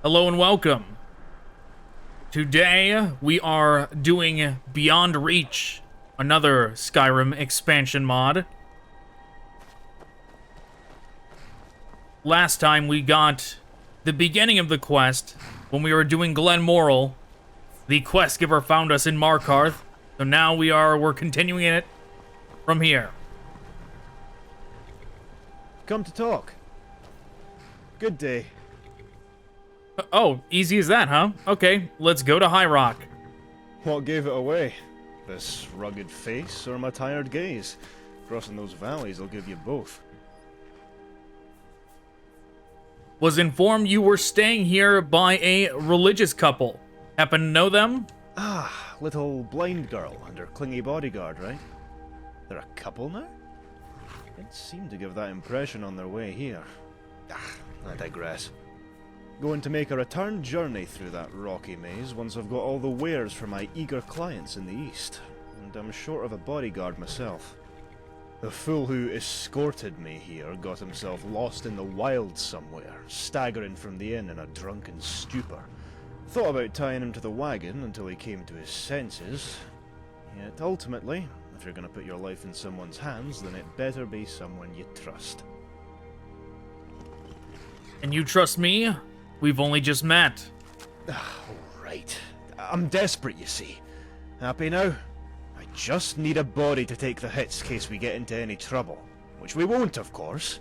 Hello and welcome. Today we are doing Beyond Reach, another Skyrim expansion mod. Last time we got the beginning of the quest when we were doing Glen Moral. The quest giver found us in Markarth, so now we're continuing it from here. Come to talk. Good day. Oh, easy as that, huh? Okay, let's go to High Rock. What gave it away? This rugged face or my tired gaze? Crossing those valleys will give you both. Was informed you were staying here by a religious couple. Happen to know them? Ah, little blind girl and her clingy bodyguard, right? They're a couple now? Didn't seem to give that impression on their way here. I digress. Going to make a return journey through that rocky maze once I've got all the wares for my eager clients in the east, and I'm short of a bodyguard myself. The fool who escorted me here got himself lost in the wilds somewhere, staggering from the inn in a drunken stupor. Thought about tying him to the wagon until he came to his senses, yet ultimately, if you're going to put your life in someone's hands, then it better be someone you trust. And you trust me? We've only just met. Right. I'm desperate, you see. Happy now? I just need a body to take the hits in case we get into any trouble. Which we won't, of course.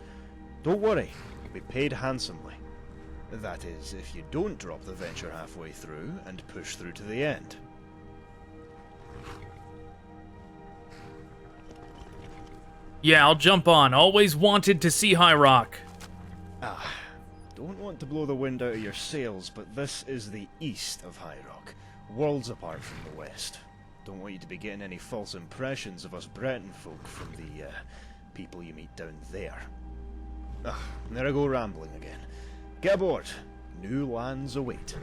Don't worry, you'll be paid handsomely. That is, if you don't drop the venture halfway through and push through to the end. Yeah, I'll jump on. Always wanted to see High Rock. Don't want to blow the wind out of your sails, but this is the east of High Rock, worlds apart from the west. Don't want you to be getting any false impressions of us Breton folk from the, people you meet down there. There I go rambling again. Get aboard. New lands await.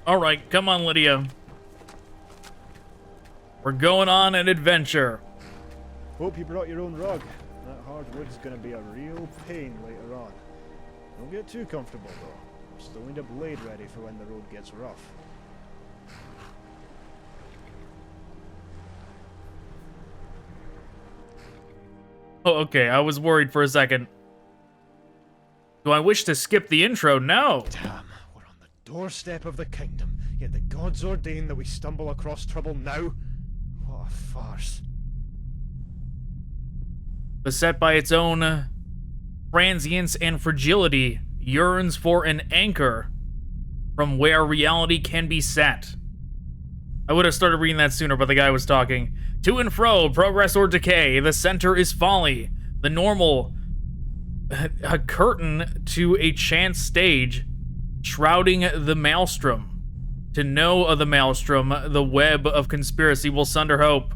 Alright, come on, Lydia. We're going on an adventure. Hope you brought your own rug. That hardwood's gonna be a real pain later on. Don't get too comfortable though. Still need a blade ready for when the road gets rough. Oh, okay, I was worried for a second. Do I wish to skip the intro? No. Damn, we're on the doorstep of the kingdom, yet the gods ordain that we stumble across trouble now? What a farce. Beset by its own transience and fragility, yearns for an anchor from where reality can be set. I would have started reading that sooner, but the guy was talking. To and fro, progress or decay, the center is folly. The normal, a curtain to a chance stage, shrouding the maelstrom. To know of the maelstrom, the web of conspiracy will sunder hope.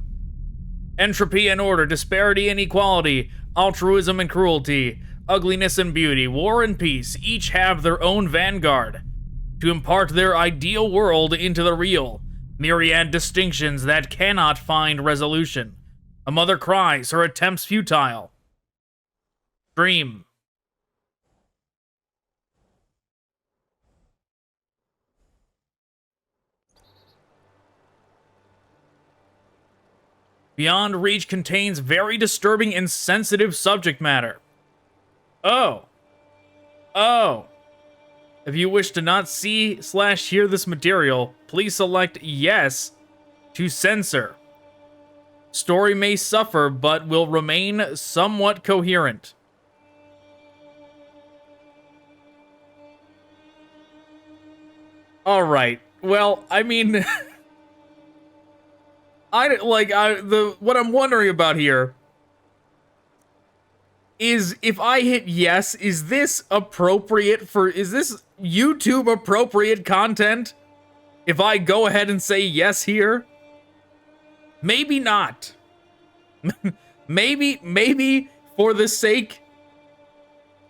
Entropy and order, disparity and equality, altruism and cruelty, ugliness and beauty, war and peace, each have their own vanguard to impart their ideal world into the real. Myriad distinctions that cannot find resolution. A mother cries, her attempts futile. Dream. Beyond Reach contains very disturbing and sensitive subject matter. Oh. If you wish to not see/hear this material, please select yes to censor. Story may suffer, but will remain somewhat coherent. Alright, well, I mean... what I'm wondering about here is if I hit yes, is this YouTube appropriate content? If I go ahead and say yes here? Maybe not. maybe for the sake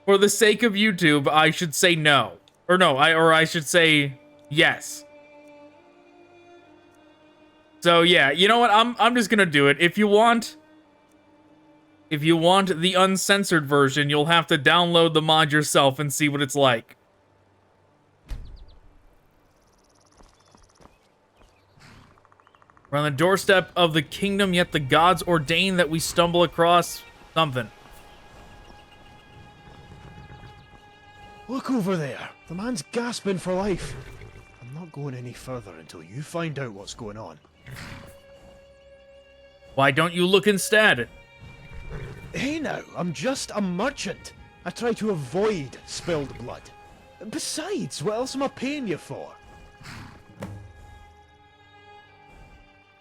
of YouTube, I should say no. Or no, I should say yes. So yeah, you know what? I'm just gonna do it. If you want If you want the uncensored version, you'll have to download the mod yourself and see what it's like. We're on the doorstep of the kingdom, yet the gods ordain that we stumble across something. Look over there! The man's gasping for life! I'm not going any further until you find out what's going on. Why don't you look instead? Hey now, I'm just a merchant. I try to avoid spilled blood. Besides, what else am I paying you for?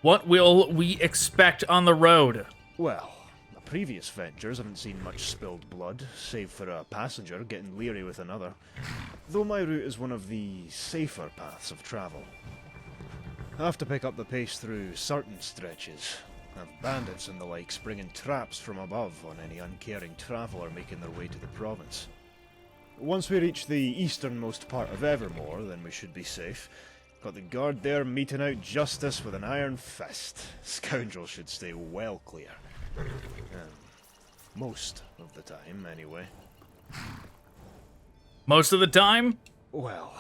What will we expect on the road? Well, the previous ventures haven't seen much spilled blood, save for a passenger getting leery with another. Though my route is one of the safer paths of travel. I have to pick up the pace through certain stretches. Have bandits and the like springing traps from above on any uncaring traveller making their way to the province. Once we reach the easternmost part of Evermore, then we should be safe. Got the guard there meting out justice with an iron fist. Scoundrels should stay well clear. Most of the time, anyway. Most of the time? Well,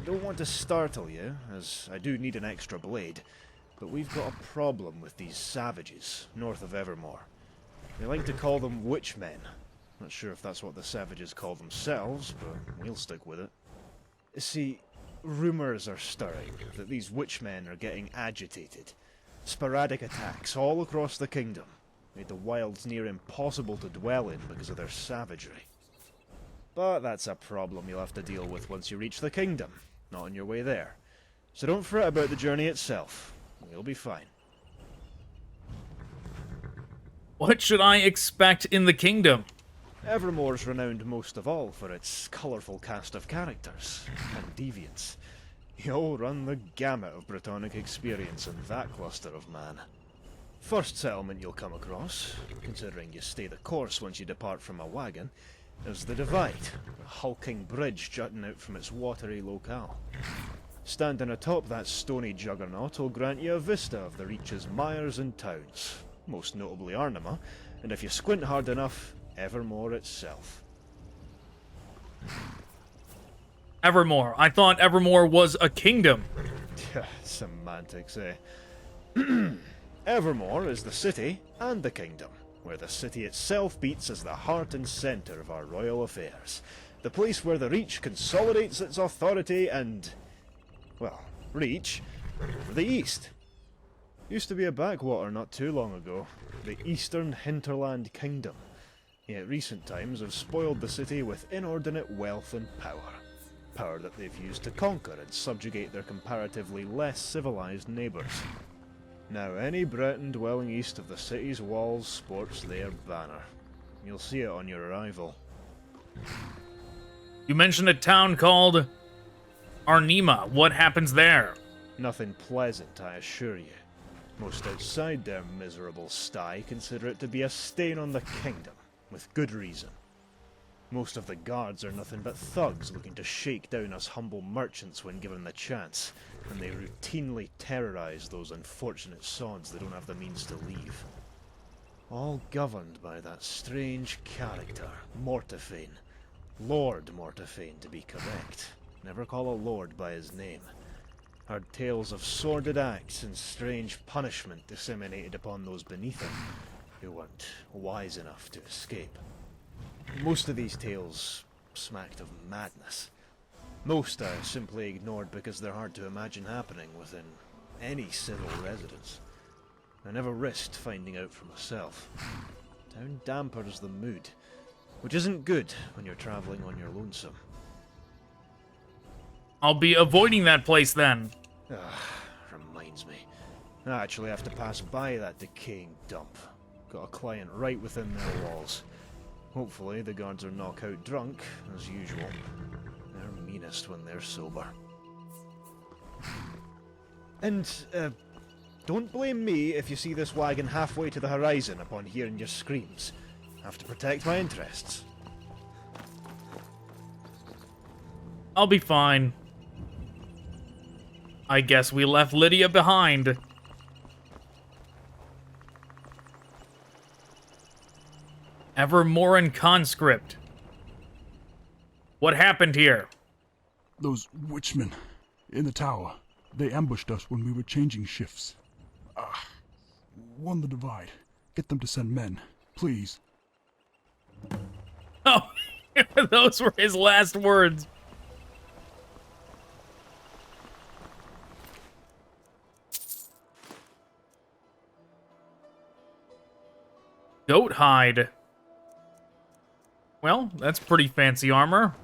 don't want to startle you, as I do need an extra blade, but we've got a problem with these savages north of Evermore. They like to call them Witchmen. Not sure if that's what the savages call themselves, but we'll stick with it. See, rumours are stirring that these Witchmen are getting agitated. Sporadic attacks all across the kingdom, made the wilds near impossible to dwell in because of their savagery. But that's a problem you'll have to deal with once you reach the kingdom, not on your way there. So don't fret about the journey itself. We'll be fine. What should I expect in the kingdom? Evermore's renowned most of all for its colourful cast of characters and deviants. You'll run the gamut of Brittonic experience in that cluster of man. First settlement you'll come across, considering you stay the course once you depart from a wagon, is the Divide, a hulking bridge jutting out from its watery locale. Standing atop that stony juggernaut will grant you a vista of the Reach's mires and towns, most notably Arnima, and if you squint hard enough, Evermore itself. Evermore. I thought Evermore was a kingdom. Semantics, eh? Evermore is the city and the kingdom, where the city itself beats as the heart and centre of our royal affairs. The place where the Reach consolidates its authority and, well, Reach, over the east. Used to be a backwater not too long ago, the Eastern Hinterland Kingdom. Yet recent times have spoiled the city with inordinate wealth and power. Power that they've used to conquer and subjugate their comparatively less civilized neighbours. Now any Breton dwelling east of the city's walls sports their banner. You'll see it on your arrival. You mentioned a town called Arnima. What happens there? Nothing pleasant, I assure you. Most outside their miserable sty consider it to be a stain on the kingdom, with good reason. Most of the guards are nothing but thugs looking to shake down us humble merchants when given the chance, and they routinely terrorize those unfortunate sods that don't have the means to leave. All governed by that strange character, Mortiphane. Lord Mortiphane, to be correct. Never call a lord by his name. Heard tales of sordid acts and strange punishment disseminated upon those beneath him, who weren't wise enough to escape. Most of these tales smacked of madness. Most I simply ignored because they're hard to imagine happening within any civil residence. I never risked finding out for myself. Town dampers the mood, which isn't good when you're travelling on your lonesome. I'll be avoiding that place then. Reminds me. I actually have to pass by that decaying dump. Got a client right within their walls. Hopefully the guards are knockout drunk, as usual. They're meanest when they're sober. And, don't blame me if you see this wagon halfway to the horizon upon hearing your screams. Have to protect my interests. I'll be fine. I guess we left Lydia behind. Evermoran conscript. What happened here? Those witchmen in the tower. They ambushed us when we were changing shifts. Won the divide. Get them to send men, please. Oh, those were his last words. Goat hide. Well, that's pretty fancy armor.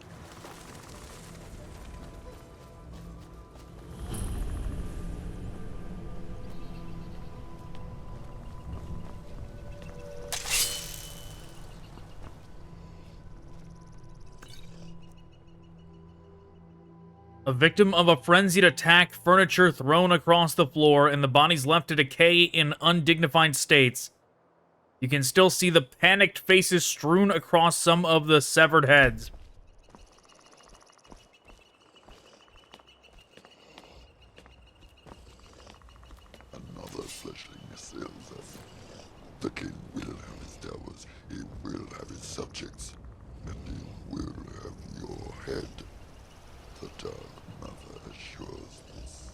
A victim of a frenzied attack, furniture thrown across the floor, and the bodies left to decay in undignified states. You can still see the panicked faces strewn across some of the severed heads. Another fleshling assails us. The king will have his towers, he will have his subjects, and he will have your head. The Dark Mother assures this.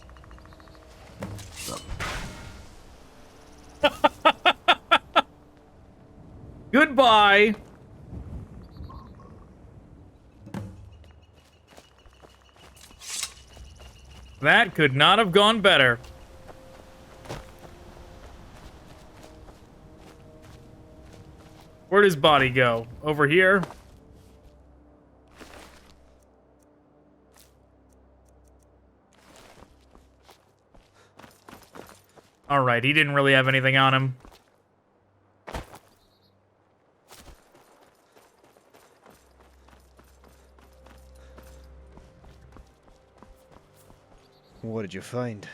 Goodbye! That could not have gone better. Where'd his body go? Over here? Alright, he didn't really have anything on him. What did you find?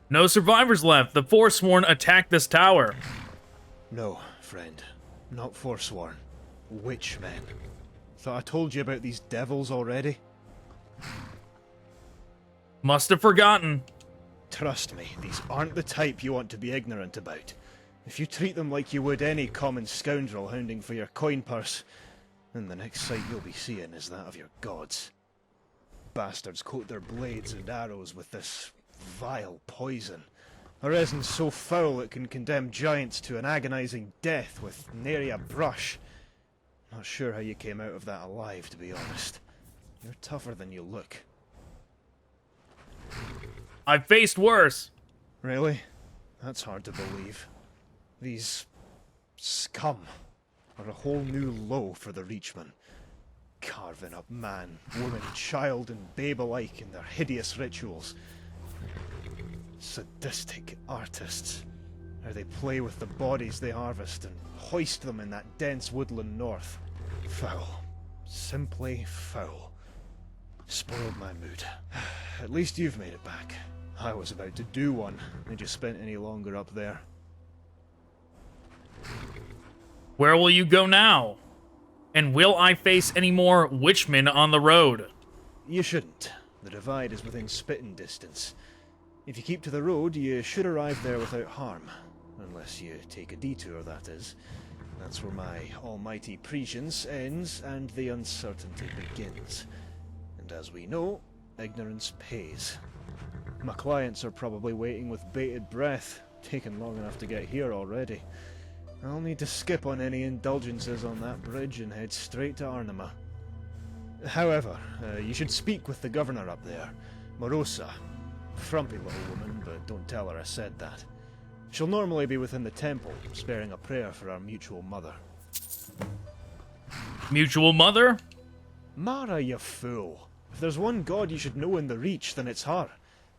No survivors left. The Forsworn attacked this tower. No, friend. Not Forsworn. Witchmen. Thought I told you about these devils already? Must have forgotten. Trust me, these aren't the type you want to be ignorant about. If you treat them like you would any common scoundrel hounding for your coin purse, then the next sight you'll be seeing is that of your gods. Bastards coat their blades and arrows with this vile poison. A resin so foul it can condemn giants to an agonizing death with nary a brush. Not sure how you came out of that alive, to be honest. You're tougher than you look. I've faced worse. Really? That's hard to believe. These scum are a whole new low for the Reachmen. Carving up man, woman, child, and babe alike in their hideous rituals. Sadistic artists. How they play with the bodies they harvest and hoist them in that dense woodland north. Foul. Simply foul. Spoiled my mood. At least you've made it back. I was about to do one. Had you spent any longer up there? Where will you go now? And will I face any more Witchmen on the road? You shouldn't. The divide is within spitting distance. If you keep to the road, you should arrive there without harm. Unless you take a detour, that is. That's where my almighty prescience ends and the uncertainty begins. And as we know, ignorance pays. My clients are probably waiting with bated breath, taken long enough to get here already. I'll need to skip on any indulgences on that bridge and head straight to Arnima. However, you should speak with the governor up there, Morosa. Frumpy little woman, but don't tell her I said that. She'll normally be within the temple, sparing a prayer for our mutual mother. Mutual mother? Mara, you fool. If there's one god you should know in the Reach, then it's her.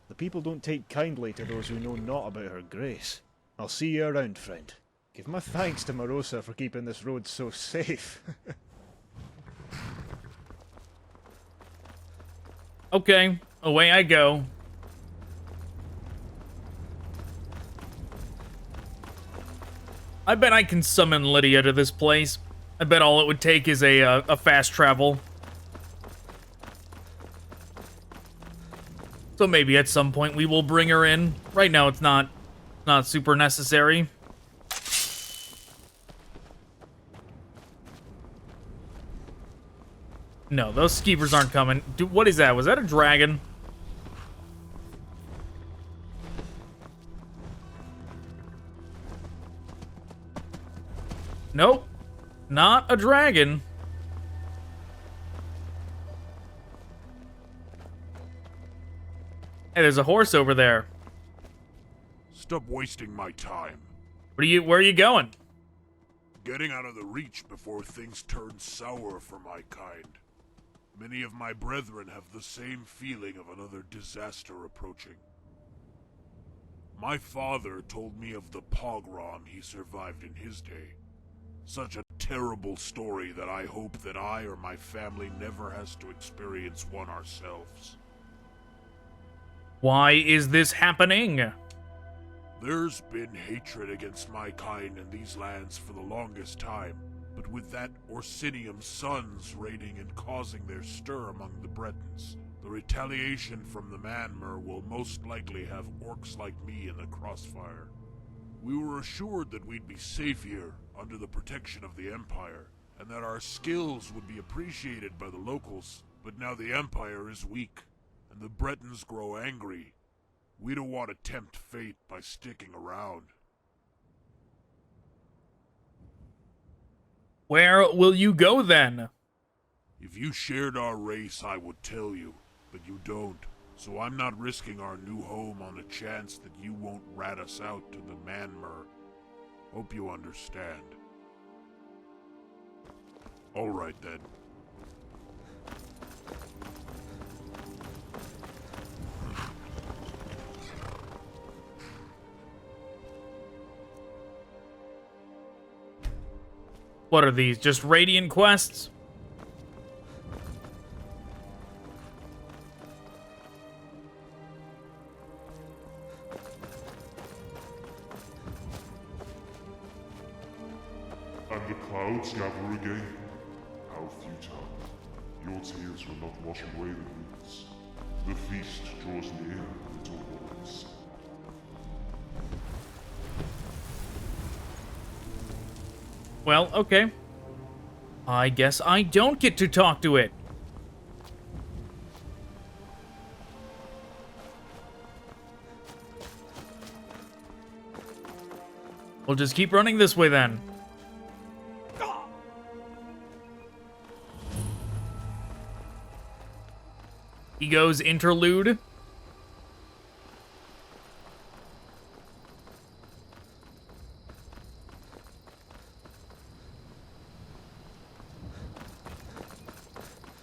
The people don't take kindly to those who know not about her grace. I'll see you around, friend. Give my thanks to Morosa for keeping this road so safe. Okay, away I go. I bet I can summon Lydia to this place. I bet all it would take is a fast travel. So maybe at some point we will bring her in. Right now it's not super necessary. No, those skeevers aren't coming. Dude, what is that? Was that a dragon? Nope. Not a dragon. Hey, there's a horse over there. Stop wasting my time. Where are you going? Getting out of the reach before things turn sour for my kind. Many of my brethren have the same feeling of another disaster approaching. My father told me of the pogrom he survived in his day. Such a terrible story that I hope that I or my family never has to experience one ourselves. Why is this happening? There's been hatred against my kind in these lands for the longest time, but with that Orsinium's sons raiding and causing their stir among the Bretons, the retaliation from the Manmer will most likely have orcs like me in the crossfire. We were assured that we'd be safe here, under the protection of the Empire, and that our skills would be appreciated by the locals, but now the Empire is weak, and the Bretons grow angry. We don't want to tempt fate by sticking around. Where will you go then? If you shared our race, I would tell you, but you don't. So I'm not risking our new home on the chance that you won't rat us out to the Manmer. Hope you understand. All right then. What are these? Just Radiant quests? And the clouds gather again. How futile. Your tears will not wash away the roots. The feast draws near, little boys. Well, okay. I guess I don't get to talk to it. We'll just keep running this way then. He goes interlude.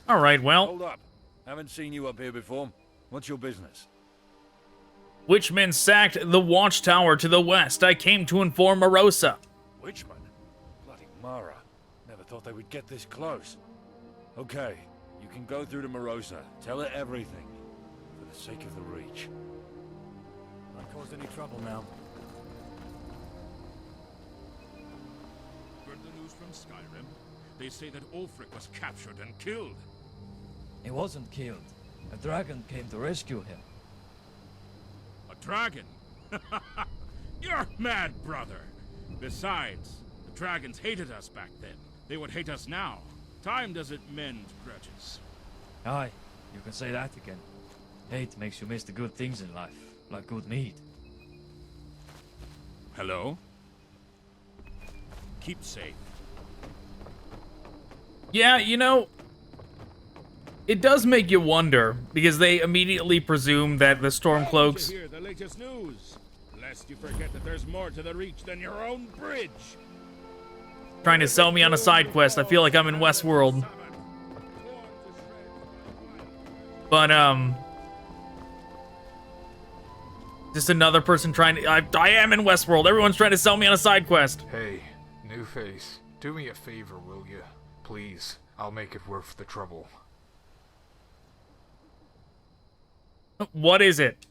All right, well. Hold up. Haven't seen you up here before. What's your business? Witchmen sacked the watchtower to the west. I came to inform Marosa. Witchmen? Bloody Mara. Never thought they would get this close. Okay, you can go through to Marosa. Tell her everything. For the sake of the Reach. Not caused any trouble now. Heard the news from Skyrim? They say that Ulfric was captured and killed. He wasn't killed. A dragon came to rescue him. A dragon? You're mad, brother. Besides, the dragons hated us back then. They would hate us now. Time doesn't mend grudges. Aye, you can say that again. Hate makes you miss the good things in life, like good meat. Hello? Keep safe. Yeah, you know, it does make you wonder, because they immediately presume that the Stormcloaks... Hear the latest news, lest you forget that there's more to the Reach than your own bridge. trying to sell me on a side quest. I feel like I'm in Westworld. But, just another person trying to... I am in Westworld. Everyone's trying to sell me on a side quest. Hey, new face. Do me a favor, will you? Please. I'll make it worth the trouble. What is it?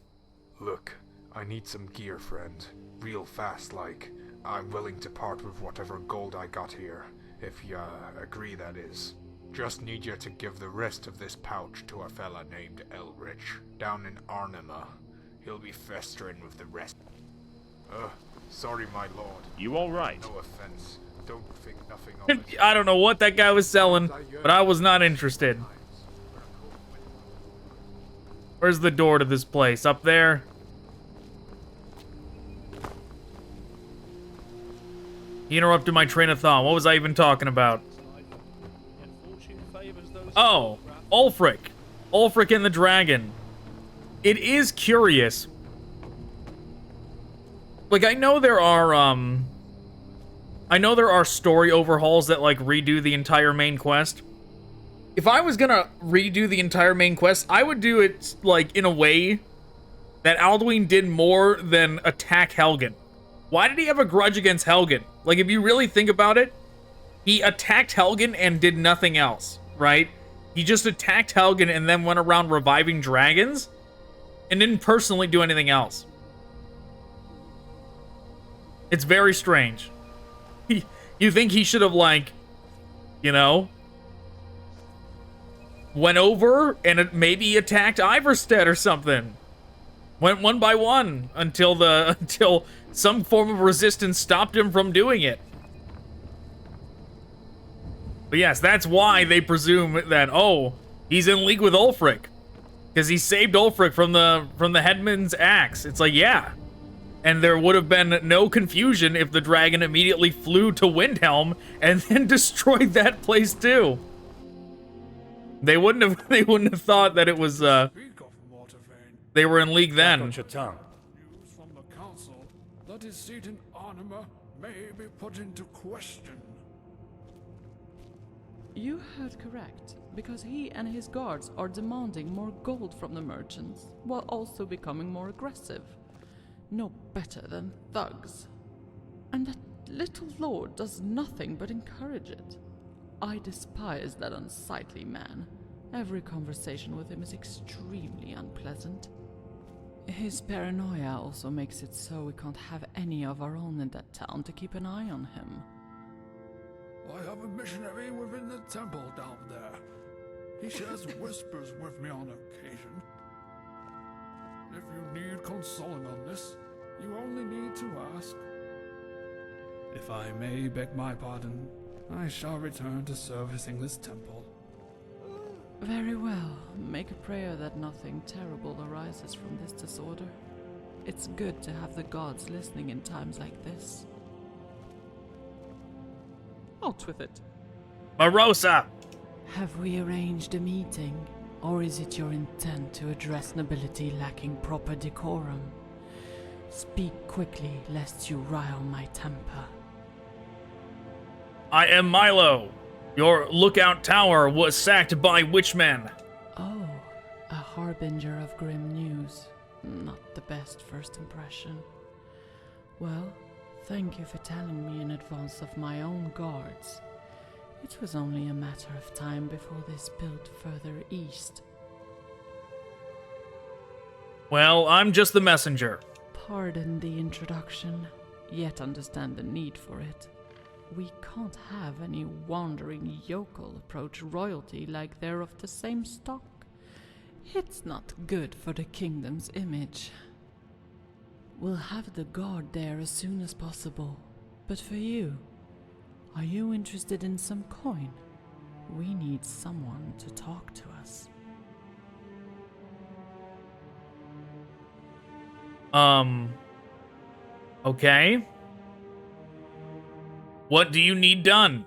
Look, I need some gear, friend. Real fast, like. I'm willing to part with whatever gold I got here. If you agree, that is. Just need you to give the rest of this pouch to a fella named Elrich, down in Arnima. He'll be festering with the rest. Sorry, my lord. You alright? No offense, don't think nothing of it. I don't know what that guy was selling, but I was not interested. Where's the door to this place? Up there? He interrupted my train of thought. What was I even talking about? Oh, Ulfric. Ulfric and the dragon. It is curious. Like, I know there are story overhauls that, like, redo the entire main quest. If I was gonna redo the entire main quest, I would do it, like, in a way that Alduin did more than attack Helgen. Why did he have a grudge against Helgen? Like, if you really think about it, he attacked Helgen and did nothing else, right? He just attacked Helgen and then went around reviving dragons and didn't personally do anything else. It's very strange. You think he should have, like, you know, went over and maybe attacked Iverstead or something. Went one by one until some form of resistance stopped him from doing it. But yes, that's why they presume that, oh, he's in league with Ulfric. Because he saved Ulfric from the headman's axe. It's like, yeah. And there would have been no confusion if the dragon immediately flew to Windhelm and then destroyed that place too. They wouldn't have thought that it was they were in league then. Watch your tongue. News from the council that his seat in Anima may be put into question. You heard correct, because he and his guards are demanding more gold from the merchants, while also becoming more aggressive. No better than thugs. And that little lord does nothing but encourage it. I despise that unsightly man. Every conversation with him is extremely unpleasant. His paranoia also makes it so we can't have any of our own in that town to keep an eye on him. I have a missionary within the temple down there. He shares whispers with me on occasion. If you need consoling on this, you only need to ask. If I may beg my pardon, I shall return to servicing this temple. Very well. Make a prayer that nothing terrible arises from this disorder. It's good to have the gods listening in times like this. Out with it. Marosa! Have we arranged a meeting? Or is it your intent to address nobility lacking proper decorum? Speak quickly, lest you rile my temper. I am Milo. Your lookout tower was sacked by Witchmen. Oh, a harbinger of grim news. Not the best first impression. Well, thank you for telling me in advance of my own guards. It was only a matter of time before they spilled further east. Well, I'm just the messenger. Pardon the introduction, yet understand the need for it. We can't have any wandering yokel approach royalty like they're of the same stock. It's not good for the kingdom's image. We'll have the guard there as soon as possible. But for you, are you interested in some coin? We need someone to talk to us. Okay. What do you need done?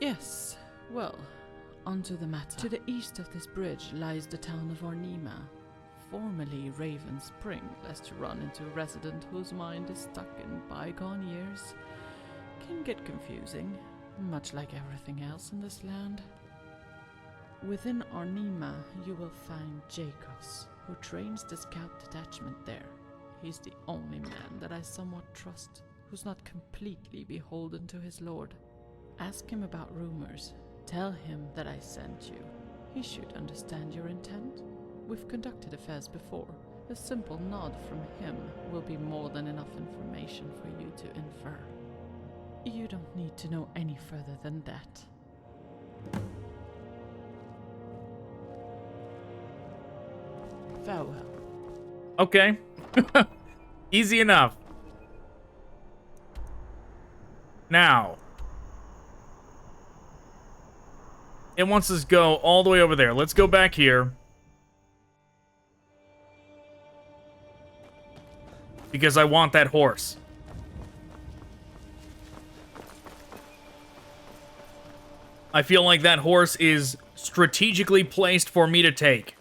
Yes, well, onto the matter. To the east of this bridge lies the town of Ornima, formerly Raven Spring, lest you run into a resident whose mind is stuck in bygone years. Can get confusing, much like everything else in this land. Within Ornima, you will find Jakos, who trains the scout detachment there. He's the only man that I somewhat trust, who's not completely beholden to his lord. Ask him about rumors. Tell him that I sent you. He should understand your intent. We've conducted affairs before. A simple nod from him will be more than enough information for you to infer. You don't need to know any further than that. Farewell. Okay. Easy enough. Now, it wants us to go all the way over there. Let's go back here. Because I want that horse. I feel like that horse is strategically placed for me to take.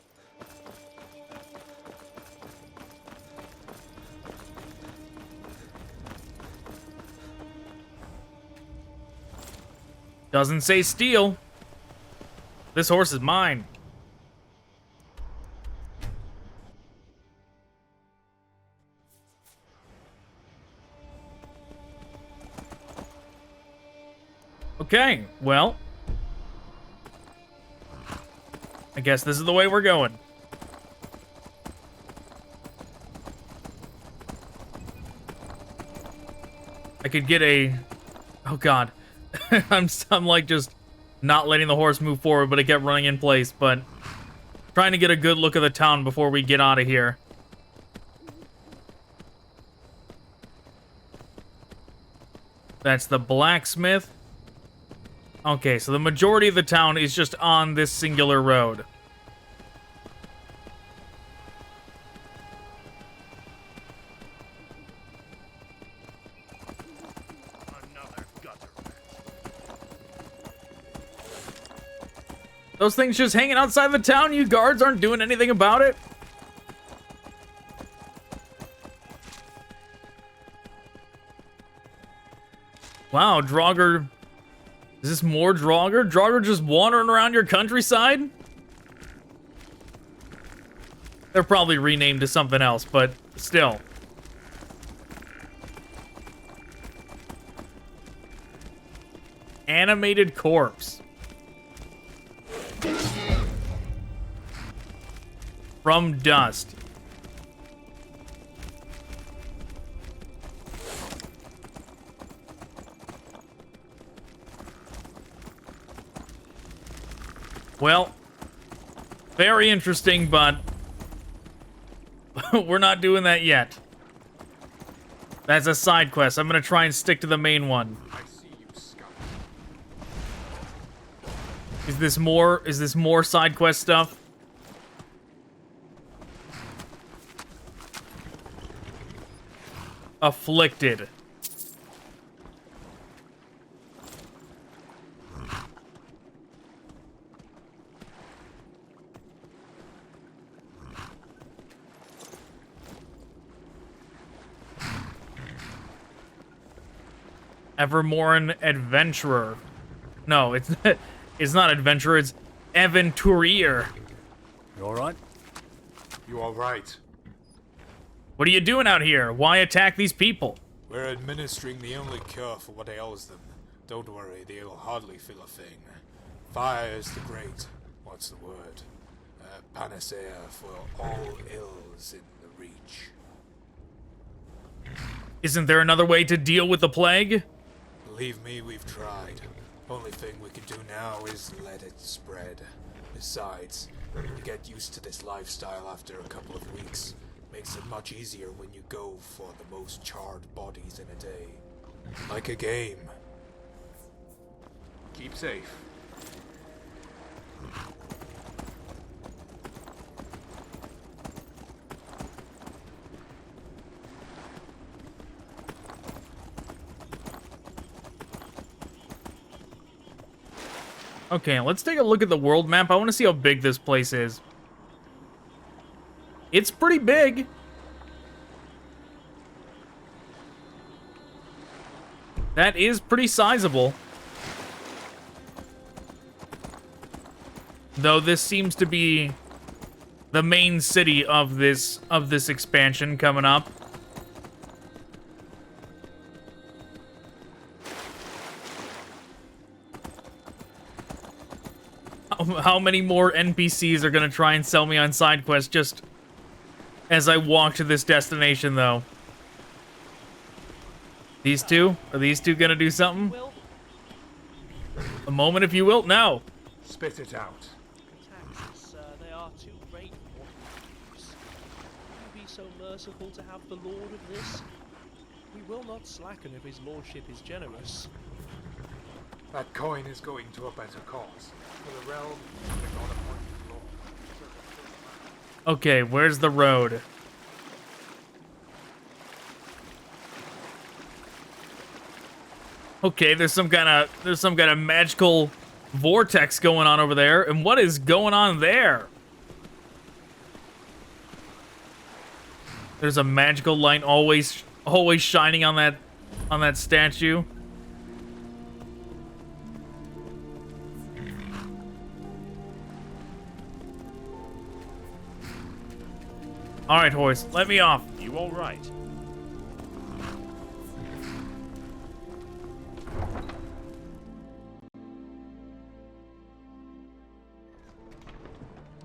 Doesn't say steal. This horse is mine. Okay, well, I guess this is the way we're going. I could get a... Oh, God. I'm like just not letting the horse move forward, but it kept running in place, but trying to get a good look at the town before we get out of here. That's the blacksmith. Okay, so the majority of the town is just on this singular road. Those things just hanging outside the town? You guards aren't doing anything about it? Wow, Draugr... Is this more Draugr? Draugr just wandering around your countryside? They're probably renamed to something else, but still. Animated corpse. From dust. Well, very interesting, but we're not doing that yet. That's a side quest. I'm gonna try and stick to the main one. Is this more side quest stuff? Afflicted. Evermorn adventurer. No, it's not adventurer, it's aventurier. You alright? You alright? What are you doing out here? Why attack these people? We're administering the only cure for what ails them. Don't worry, they'll hardly feel a thing. Fire is the great... what's the word? Panacea for all ills in the Reach. Isn't there another way to deal with the plague? Believe me, we've tried. Only thing we can do now is let it spread. Besides, you get used to this lifestyle after a couple of weeks. Makes it much easier when you go for the most charred bodies in a day. Like a game. Keep safe. Okay, let's take a look at the world map. I want to see how big this place is. It's pretty big. That is pretty sizable. Though this seems to be the main city of this expansion coming up. How many more NPCs are gonna try and sell me on side quests just as I walk to this destination, though? These two? Are these two gonna do something? A moment, if you will. No. Spit it out. Taxes, sir, they are too great for what you use. Would you be so merciful to have the lord of this? We will not slacken if his lordship is generous. That coin is going to a better cause. For the realm and the God-appointed law. Okay, where's the road? Okay, there's some kind of magical vortex going on over there. And what is going on there? There's a magical light always shining on that statue. All right, horse, let me off. You all right?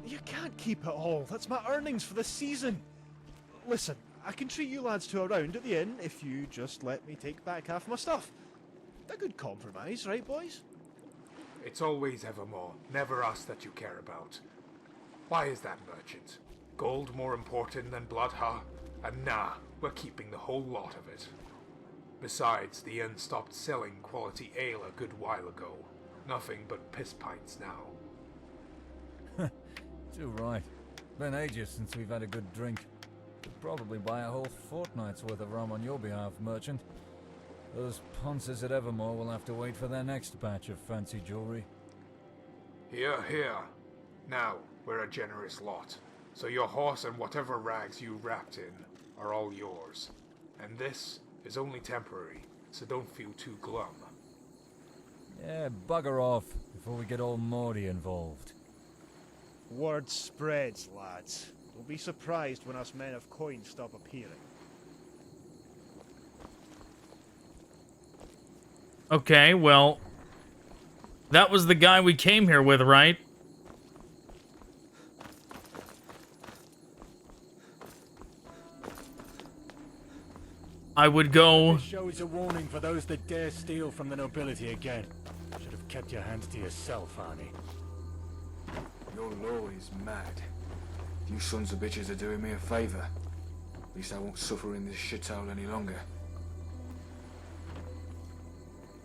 You can't keep it all. That's my earnings for the season. Listen, I can treat you lads to a round at the inn if you just let me take back half my stuff. A good compromise, right, boys? It's always evermore, never us that you care about. Why is that, merchant? Gold more important than blood, huh? And nah, we're keeping the whole lot of it. Besides, the inn stopped selling quality ale a good while ago. Nothing but piss pints now. Too right. Been ages since we've had a good drink. Could probably buy a whole fortnight's worth of rum on your behalf, merchant. Those ponces at Evermore will have to wait for their next batch of fancy jewelry. Here, here. Now, we're a generous lot. So your horse and whatever rags you wrapped in are all yours. And this is only temporary, so don't feel too glum. Yeah, bugger off before we get all Morty involved. Word spreads, lads. Don't be surprised when us men of coin stop appearing. Okay, well, that was the guy we came here with, right? I would go... This show is a warning for those that dare steal from the nobility again. Should have kept your hands to yourself, Arnie. Your law is mad. You sons of bitches are doing me a favour. At least I won't suffer in this shithole any longer.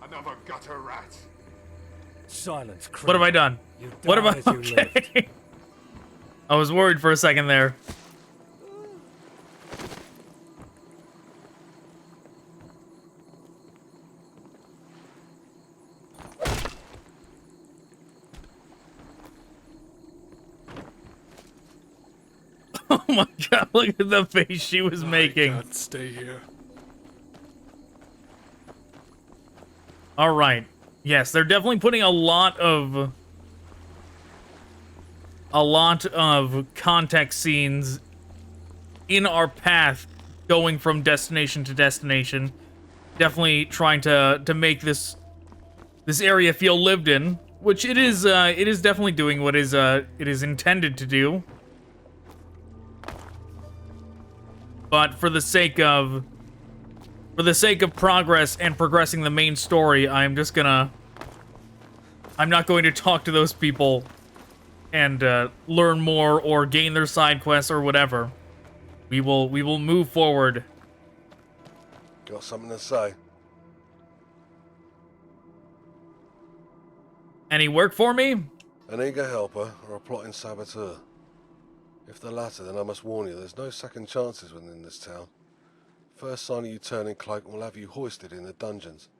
Another gutter rat. Silence, What have I done? What have I... Okay. I was worried for a second there. Oh my god, look at the face she was making. I can't stay here. Alright. Yes, they're definitely putting a lot of context scenes in our path going from destination to destination. Definitely trying to make this area feel lived in, which it is definitely doing what it is intended to do. But for the sake of progress and progressing the main story, I'm not going to talk to those people and learn more or gain their side quests or whatever. We will move forward. Got something to say? Any work for me? An eager helper or a plotting saboteur? If the latter, then I must warn you, there's no second chances within this town. First sign of you turning cloak will have you hoisted in the dungeons.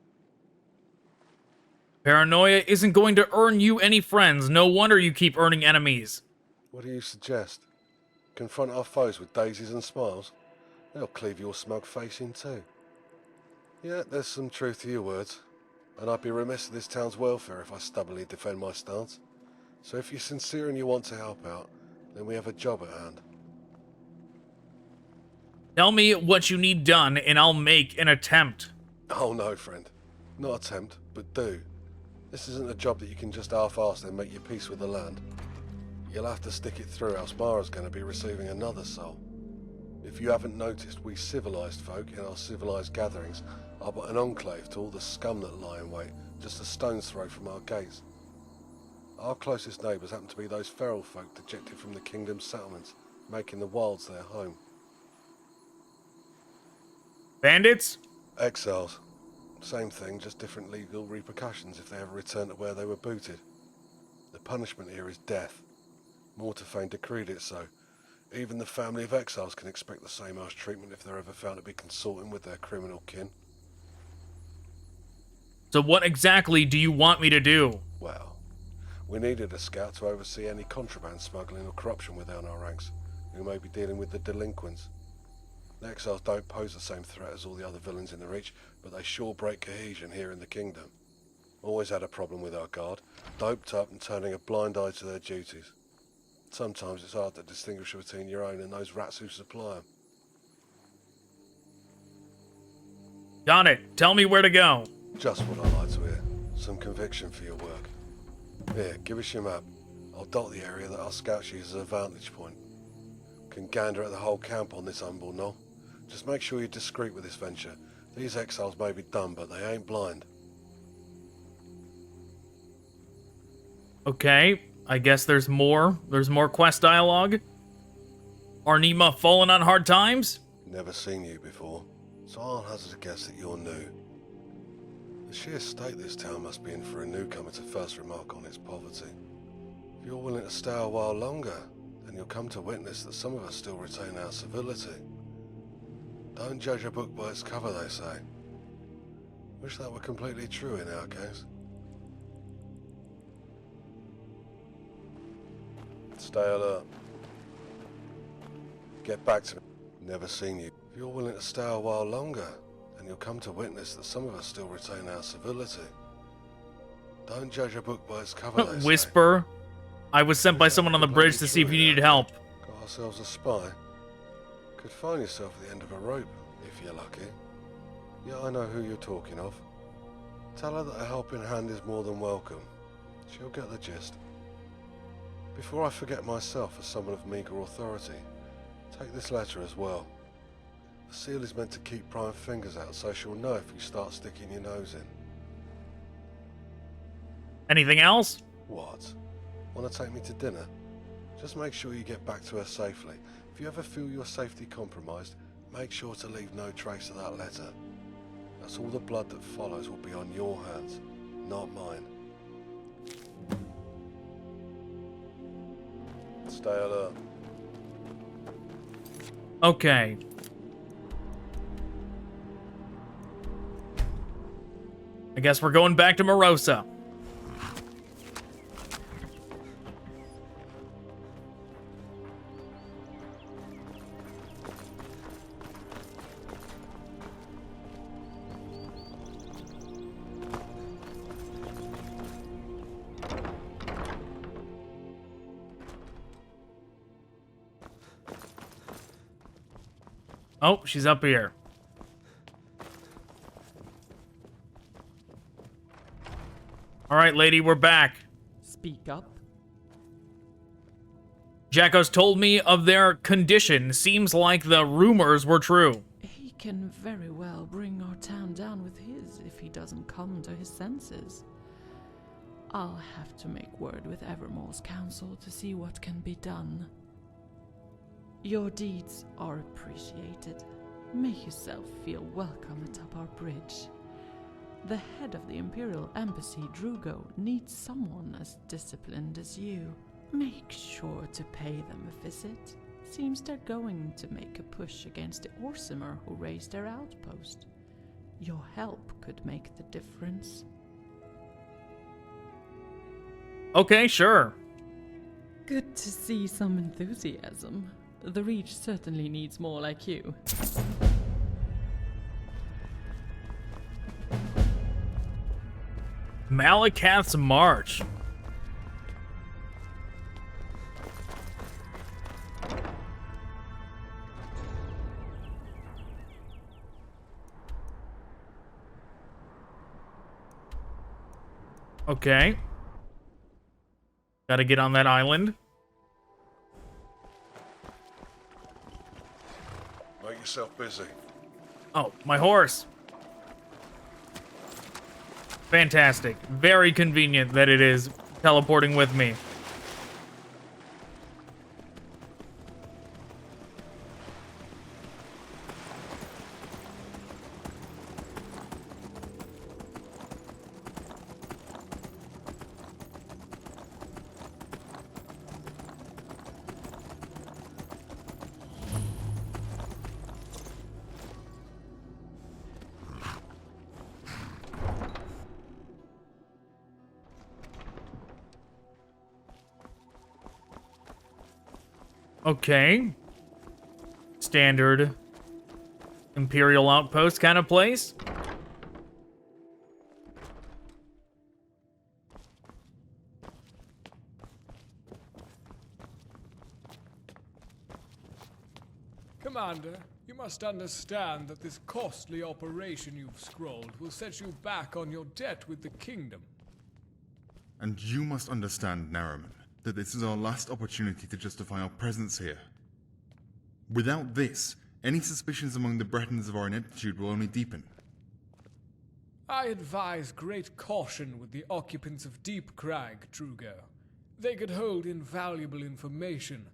Paranoia isn't going to earn you any friends. No wonder you keep earning enemies. What do you suggest? Confront our foes with daisies and smiles? They'll cleave your smug face in too. Yeah, there's some truth to your words, and I'd be remiss of this town's welfare if I stubbornly defend my stance. So if you're sincere and you want to help out, then we have a job at hand. Tell me what you need done, and I'll make an attempt. Oh no, friend. Not attempt, but do. This isn't a job that you can just half-arse and make your peace with the land. You'll have to stick it through, else Mara's going to be receiving another soul. If you haven't noticed, we civilized folk in our civilized gatherings are but an enclave to all the scum that lie in wait, just a stone's throw from our gates. Our closest neighbours happen to be those feral folk dejected from the kingdom's settlements, making the wilds their home. Bandits? Exiles. Same thing, just different legal repercussions if they ever return to where they were booted. The punishment here is death. Mortafane decreed it so. Even the family of exiles can expect the same harsh treatment if they're ever found to be consorting with their criminal kin. So what exactly do you want me to do? Well, we needed a scout to oversee any contraband smuggling or corruption within our ranks, who may be dealing with the delinquents. The exiles don't pose the same threat as all the other villains in the Reach, but they sure break cohesion here in the kingdom. Always had a problem with our guard, doped up and turning a blind eye to their duties. Sometimes it's hard to distinguish between your own and those rats who supply them. Got it. Tell me where to go. Just what I like to hear. Some conviction for your work. Here, give us your map. I'll dot the area that our scouts use as a vantage point. Can gander at the whole camp on this humble knoll. Just make sure you're discreet with this venture. These exiles may be dumb, but they ain't blind. Okay, I guess there's more. There's more quest dialogue. Arnima fallen on hard times? Never seen you before, so I'll hazard a guess that you're new. The sheer state this town must be in for a newcomer to first remark on its poverty. If you're willing to stay a while longer, then you'll come to witness that some of us still retain our civility. Don't judge a book by its cover, they say. Wish that were completely true in our case. Stay alert. Get back to me. Never seen you. If you're willing to stay a while longer, then you'll come to witness that some of us still retain our civility. Don't judge a book by its cover, they say. Whisper. I was sent by someone on the bridge to see if you needed help. Got ourselves a spy. Could find yourself at the end of a rope, if you're lucky. Yeah, I know who you're talking of. Tell her that a helping hand is more than welcome. She'll get the gist. Before I forget myself as someone of meagre authority, take this letter as well. The seal is meant to keep prying fingers out, so she'll know if you start sticking your nose in. Anything else? What? Want to take me to dinner? Just make sure you get back to her safely. If you ever feel your safety compromised, make sure to leave no trace of that letter. That's all the blood that follows will be on your hands, not mine. Stay alert. Okay. I guess we're going back to Morosa. Oh, she's up here. All right, lady, we're back. Speak up. Jacko's told me of their condition. Seems like the rumors were true. He can very well bring our town down with his if he doesn't come to his senses. I'll have to make word with Evermore's council to see what can be done. Your deeds are appreciated. Make yourself feel welcome atop our bridge. The head of the Imperial Embassy, Drugo, needs someone as disciplined as you. Make sure to pay them a visit. Seems they're going to make a push against the Orsimer who raised their outpost. Your help could make the difference. Okay, sure. Good to see some enthusiasm. The Reach certainly needs more like you. Malakath's March. Okay. Gotta get on that island. Make yourself busy. Oh, my horse. Fantastic. Very convenient that it is teleporting with me. Okay. Standard Imperial outpost kind of place. Commander, you must understand that this costly operation you've scrolled will set you back on your debt with the kingdom. And you must understand, Naraman, that this is our last opportunity to justify our presence here. Without this, any suspicions among the Bretons of our ineptitude will only deepen. I advise great caution with the occupants of Deep Crag, Drugo. They could hold invaluable information.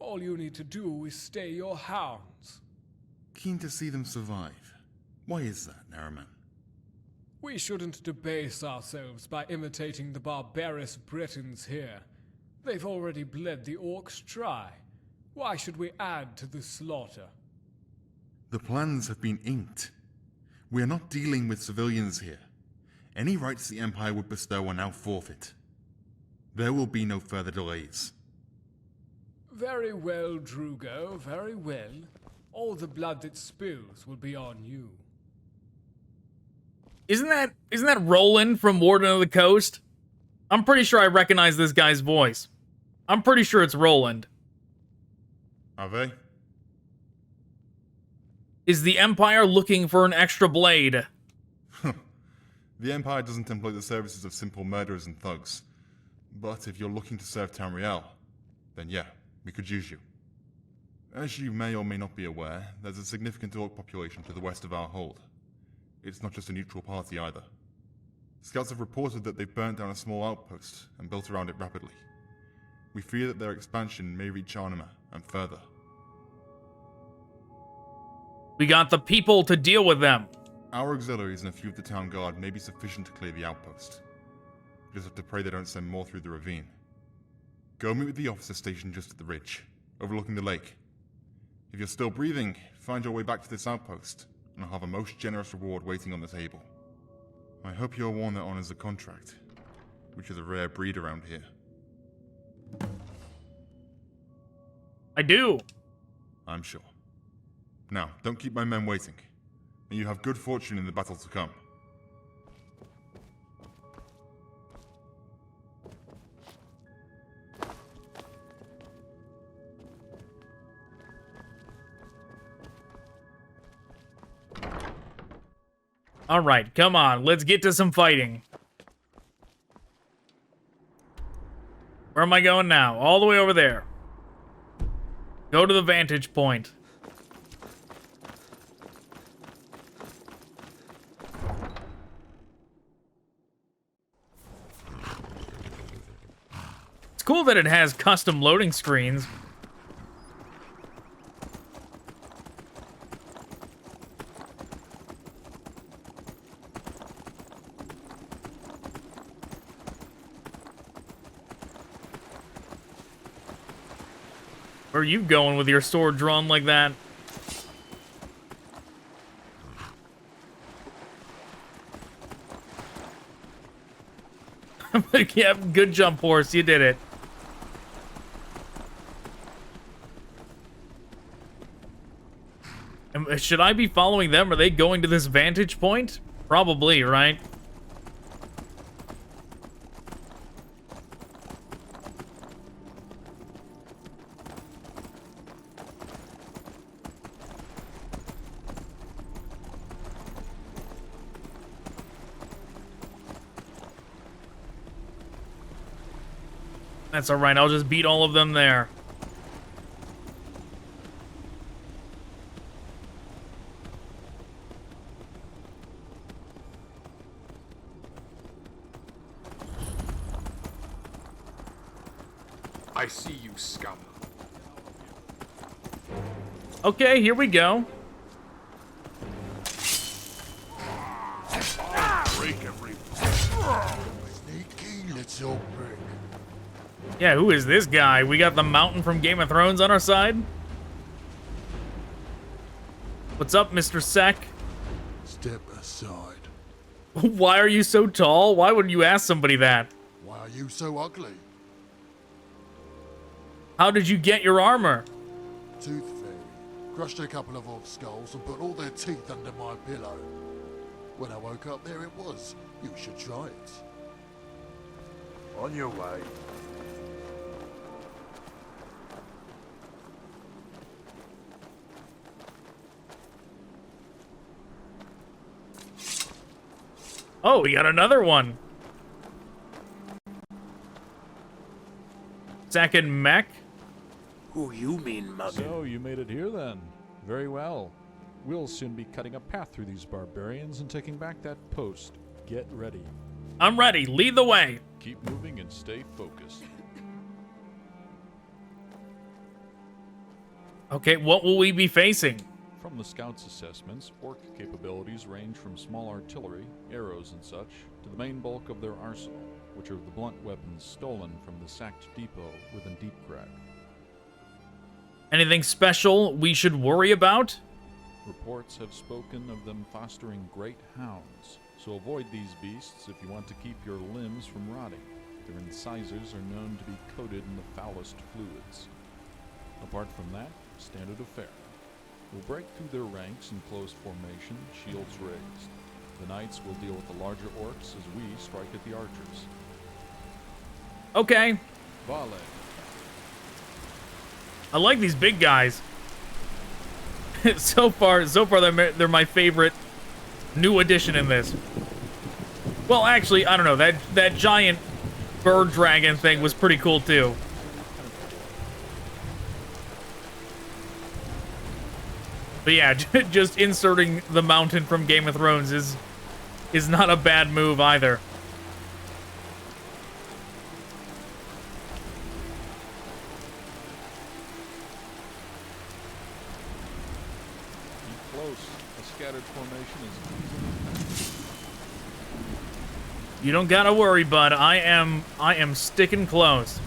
All you need to do is stay your hounds. Keen to see them survive. Why is that, Naraman? We shouldn't debase ourselves by imitating the barbarous Britons here. They've already bled the orcs dry. Why should we add to the slaughter? The plans have been inked. We are not dealing with civilians here. Any rights the Empire would bestow are now forfeit. There will be no further delays. Very well, Drugo, very well. All the blood that spills will be on you. Isn't that Roland from Warden of the Coast? I'm pretty sure I recognize this guy's voice. I'm pretty sure it's Roland. Are they? Is the Empire looking for an extra blade? The Empire doesn't employ the services of simple murderers and thugs. But if you're looking to serve Tamriel, then yeah, we could use you. As you may or may not be aware, there's a significant orc population to the west of our hold. It's not just a neutral party either. Scouts have reported that they've burnt down a small outpost and built around it rapidly. We fear that their expansion may reach Arnima and further. We got the people to deal with them. Our auxiliaries and a few of the town guard may be sufficient to clear the outpost. We just have to pray they don't send more through the ravine. Go meet with the officer station just at the ridge, overlooking the lake. If you're still breathing, find your way back to this outpost, and I'll have a most generous reward waiting on the table. I hope you're one that honors the contract, which is a rare breed around here. I do. I'm sure. Now, don't keep my men waiting. May you have good fortune in the battle to come. All right, come on, let's get to some fighting. Where am I going now? All the way over there. Go to the vantage point. It's cool that it has custom loading screens. Where are you going with your sword drawn like that? Yeah, good jump, horse. You did it. Should I be following them? Are they going to this vantage point? Probably, right? That's alright, I'll just beat all of them there. I see you, scum. Okay, here we go. Break every... Sneaky little prick. Yeah, who is this guy? We got the mountain from Game of Thrones on our side? What's up, Mr. Sec? Step aside. Why are you so tall? Why would you ask somebody that? Why are you so ugly? How did you get your armor? Tooth fairy. Crushed a couple of orc skulls and put all their teeth under my pillow. When I woke up, there it was. You should try it. On your way. Oh, we got another one. Second mech. Who you mean, muggin'? So, you made it here then. Very well. We'll soon be cutting a path through these barbarians and taking back that post. Get ready. I'm ready. Lead the way. Keep moving and stay focused. Okay, what will we be facing? From the scouts' assessments, orc capabilities range from small artillery, arrows and such, to the main bulk of their arsenal, which are the blunt weapons stolen from the sacked depot within Deep Crag. Anything special we should worry about? Reports have spoken of them fostering great hounds, so avoid these beasts if you want to keep your limbs from rotting. Their incisors are known to be coated in the foulest fluids. Apart from that, standard affair. We'll break through their ranks in close formation, shields raised. The knights will deal with the larger orcs as we strike at the archers. Okay. Vale. I like these big guys. so far they're my favorite new addition in this. Well, actually, I don't know. That giant bird dragon thing was pretty cool too. But yeah, just inserting the mountain from Game of Thrones is not a bad move either. Keep close. A scattered formation is You don't gotta worry, bud. I am sticking close.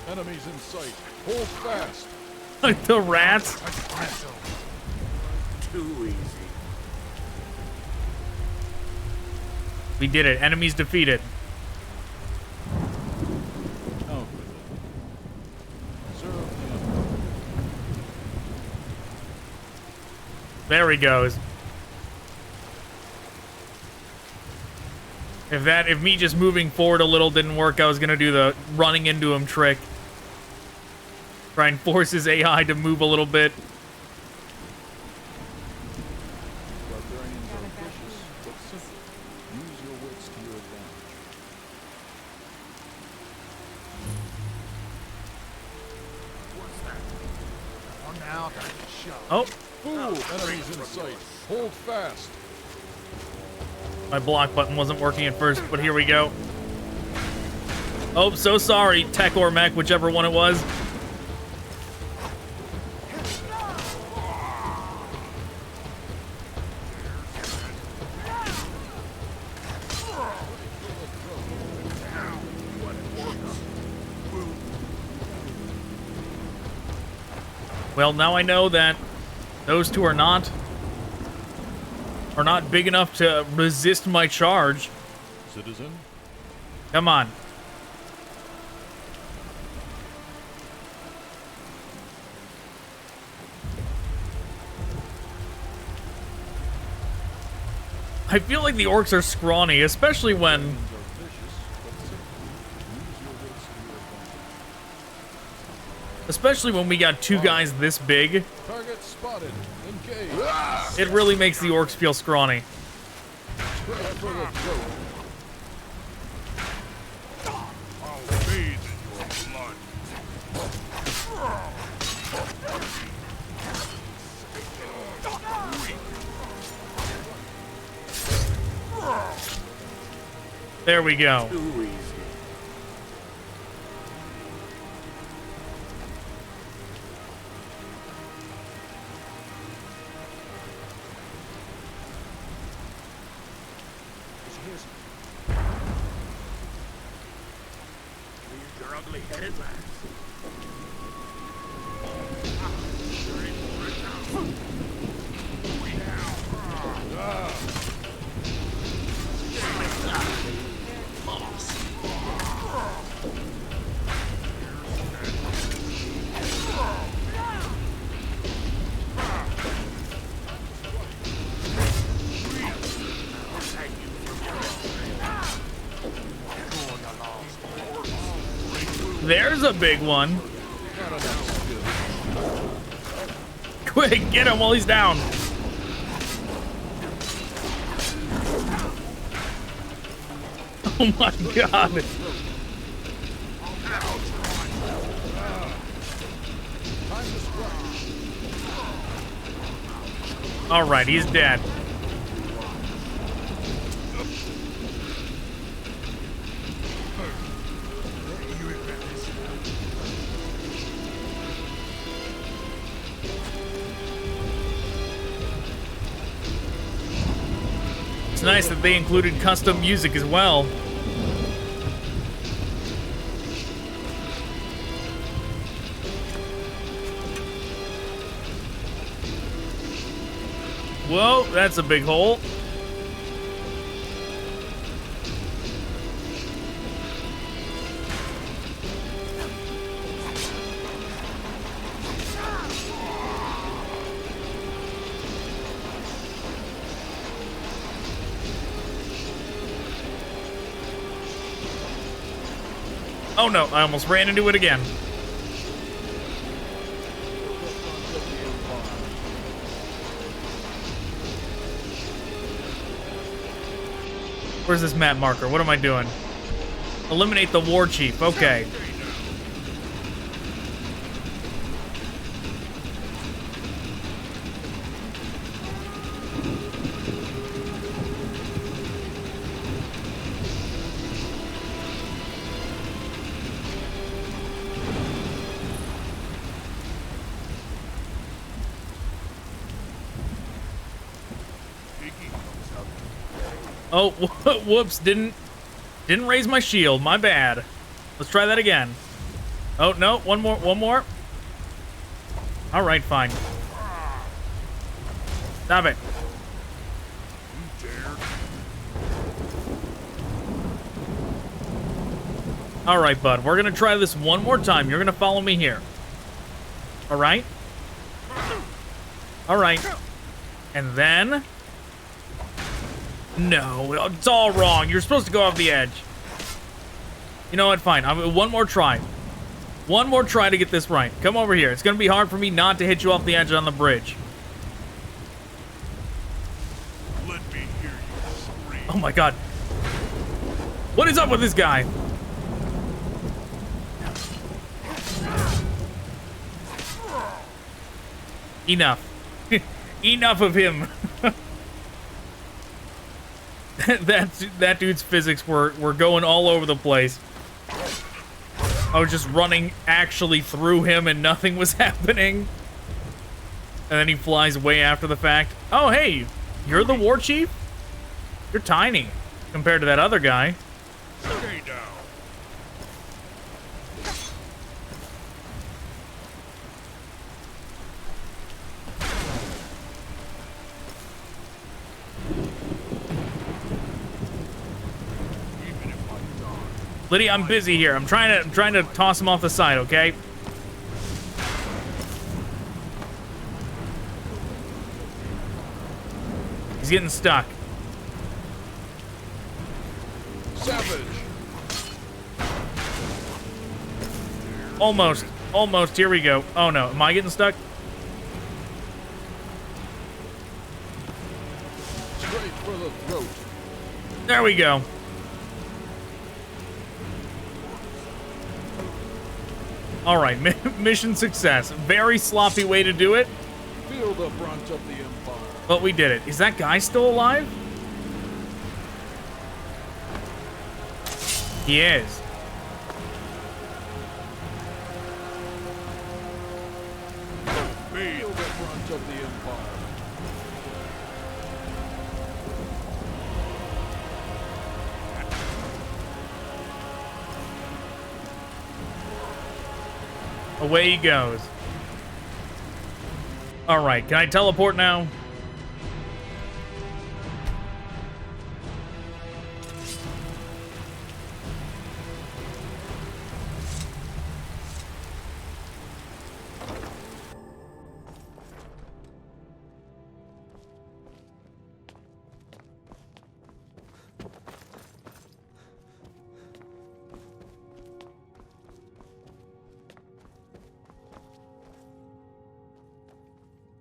enemies in sight. Hold fast. Like the rats. Too easy. We did it. Enemies defeated. Oh. There he goes. If me just moving forward a little didn't work, I was gonna do the running into him trick. Try and force his AI to move a little bit. Barbarians are vicious, but simple. Use your wits to your advantage. What's that? On now, don't show. Oh. Ooh, enemies in sight. Hold fast. My block button wasn't working at first, but here we go. Oh, so sorry, Tech or Mech, whichever one it was. Well, now I know that those two are not big enough to resist my charge. Citizen? Come on. I feel like the orcs are scrawny, especially when... Especially when we got two guys this big. Target spotted. Engage. It really makes the orcs feel scrawny. Straight for the throat. I'll bathe in your blood. There we go. Too easy. Your ugly-headed lass. There's a big one. Quick, get him while he's down. Oh my god. All right, he's dead. It's nice that they included custom music as well. Whoa, that's a big hole. Oh no, I almost ran into it again. Where's this map marker? What am I doing? Eliminate the war chief. Okay. Oh, whoops, didn't raise my shield. My bad. Let's try that again. Oh, no, one more. All right, fine. Stop it. All right, bud, we're gonna try this one more time. You're gonna follow me here. All right? All right. And then... No, it's all wrong. You're supposed to go off the edge. You know what? Fine. One more try. One more try to get this right. Come over here. It's going to be hard for me not to hit you off the edge on the bridge. Let me hear you scream. Oh my god. What is up with this guy? Enough. Enough of him. that dude's physics were going all over the place. I was just running actually through him and nothing was happening. And then he flies way after the fact. Oh, hey, you're the war chief? You're tiny compared to that other guy. Stay down. Liddy, I'm busy here. I'm trying to toss him off the side, okay? He's getting stuck. Savage. Almost. Almost. Here we go. Oh no. Am I getting stuck? Straight for the throat. There we go. All right, mission success. Very sloppy way to do it, Feel the brunt of the Empire. but we did it. Is that guy still alive? He is. Feel the brunt of the Empire. Away he goes. All right, can I teleport now?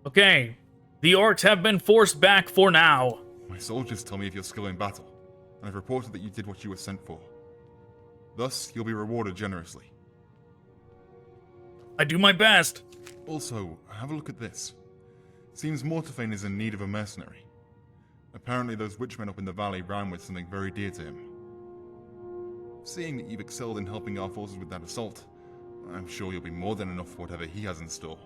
Okay. The orcs have been forced back for now. My soldiers tell me of your skill in battle, and I've reported that you did what you were sent for. Thus, you'll be rewarded generously. I do my best. Also, have a look at this. Seems Mortafane is in need of a mercenary. Apparently those witchmen up in the valley ran with something very dear to him. Seeing that you've excelled in helping our forces with that assault, I'm sure you'll be more than enough for whatever he has in store.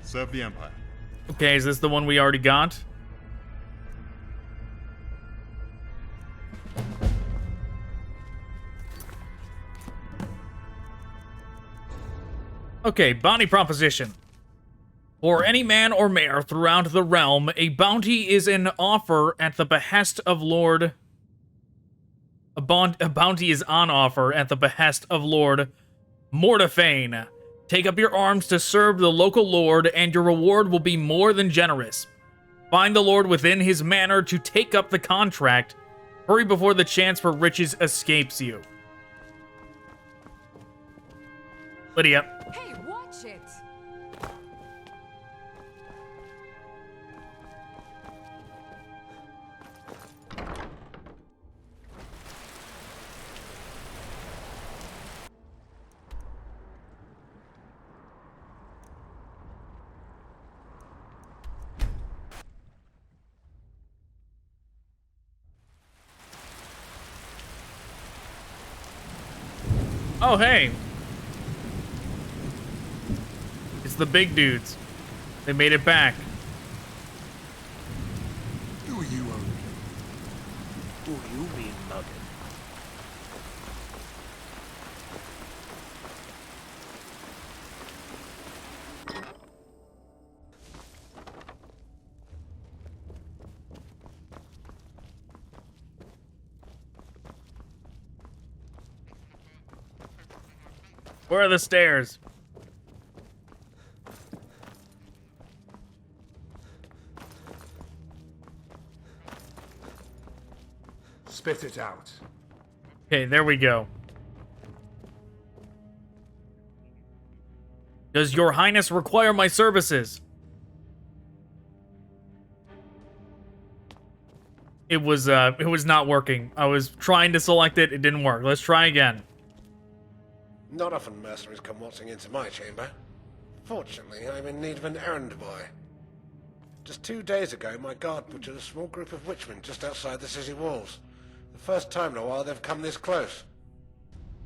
Serve the Empire. Okay, is this the one we already got? Okay, bounty proposition. For any man or mare throughout the realm, a bounty is an offer at the behest of Lord... A bounty is on offer at the behest of Lord Mortafane. Take up your arms to serve the local lord, and your reward will be more than generous. Find the lord within his manor to take up the contract. Hurry before the chance for riches escapes you. Lydia. Hey, watch it! Oh, hey. It's the big dudes. They made it back. Do you own? Who you mean, Muggin? Where are the stairs? Spit it out. Okay, there we go. Does your highness require my services? It was not working. I was trying to select it, it didn't work. Let's try again. Not often mercenaries come waltzing into my chamber. Fortunately, I'm in need of an errand boy. Just 2 days ago, my guard butchered a small group of witchmen just outside the city walls. The first time in a while they've come this close.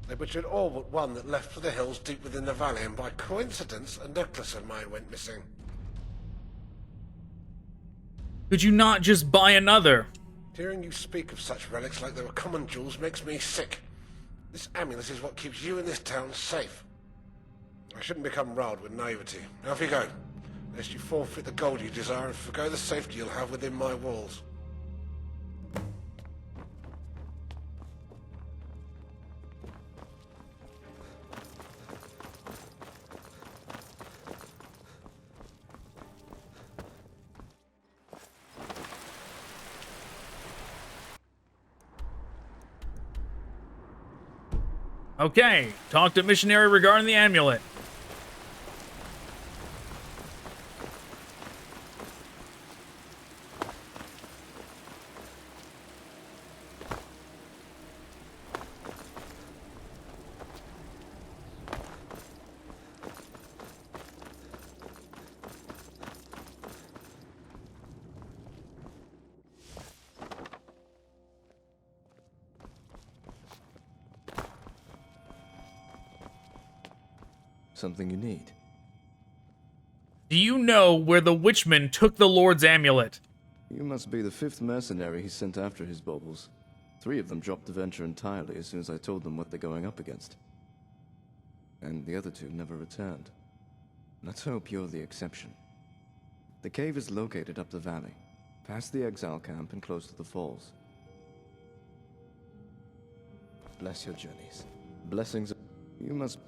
They butchered all but one that left for the hills deep within the valley, and by coincidence, a necklace of mine went missing. Could you not just buy another? Hearing you speak of such relics like they were common jewels makes me sick. This amulet is what keeps you in this town safe. I shouldn't become riled with naivety. Off you go, lest you forfeit the gold you desire and forgo the safety you'll have within my walls. Okay, talk to missionary regarding the amulet. Something you need. Do you know where the Witchmen took the Lord's amulet? You must be the 5th mercenary he sent after his baubles. 3 of them dropped the venture entirely as soon as I told them what they're going up against. And the other 2 never returned. Let's hope you're the exception. The cave is located up the valley, past the exile camp and close to the falls. Bless your journeys. Blessings. You must...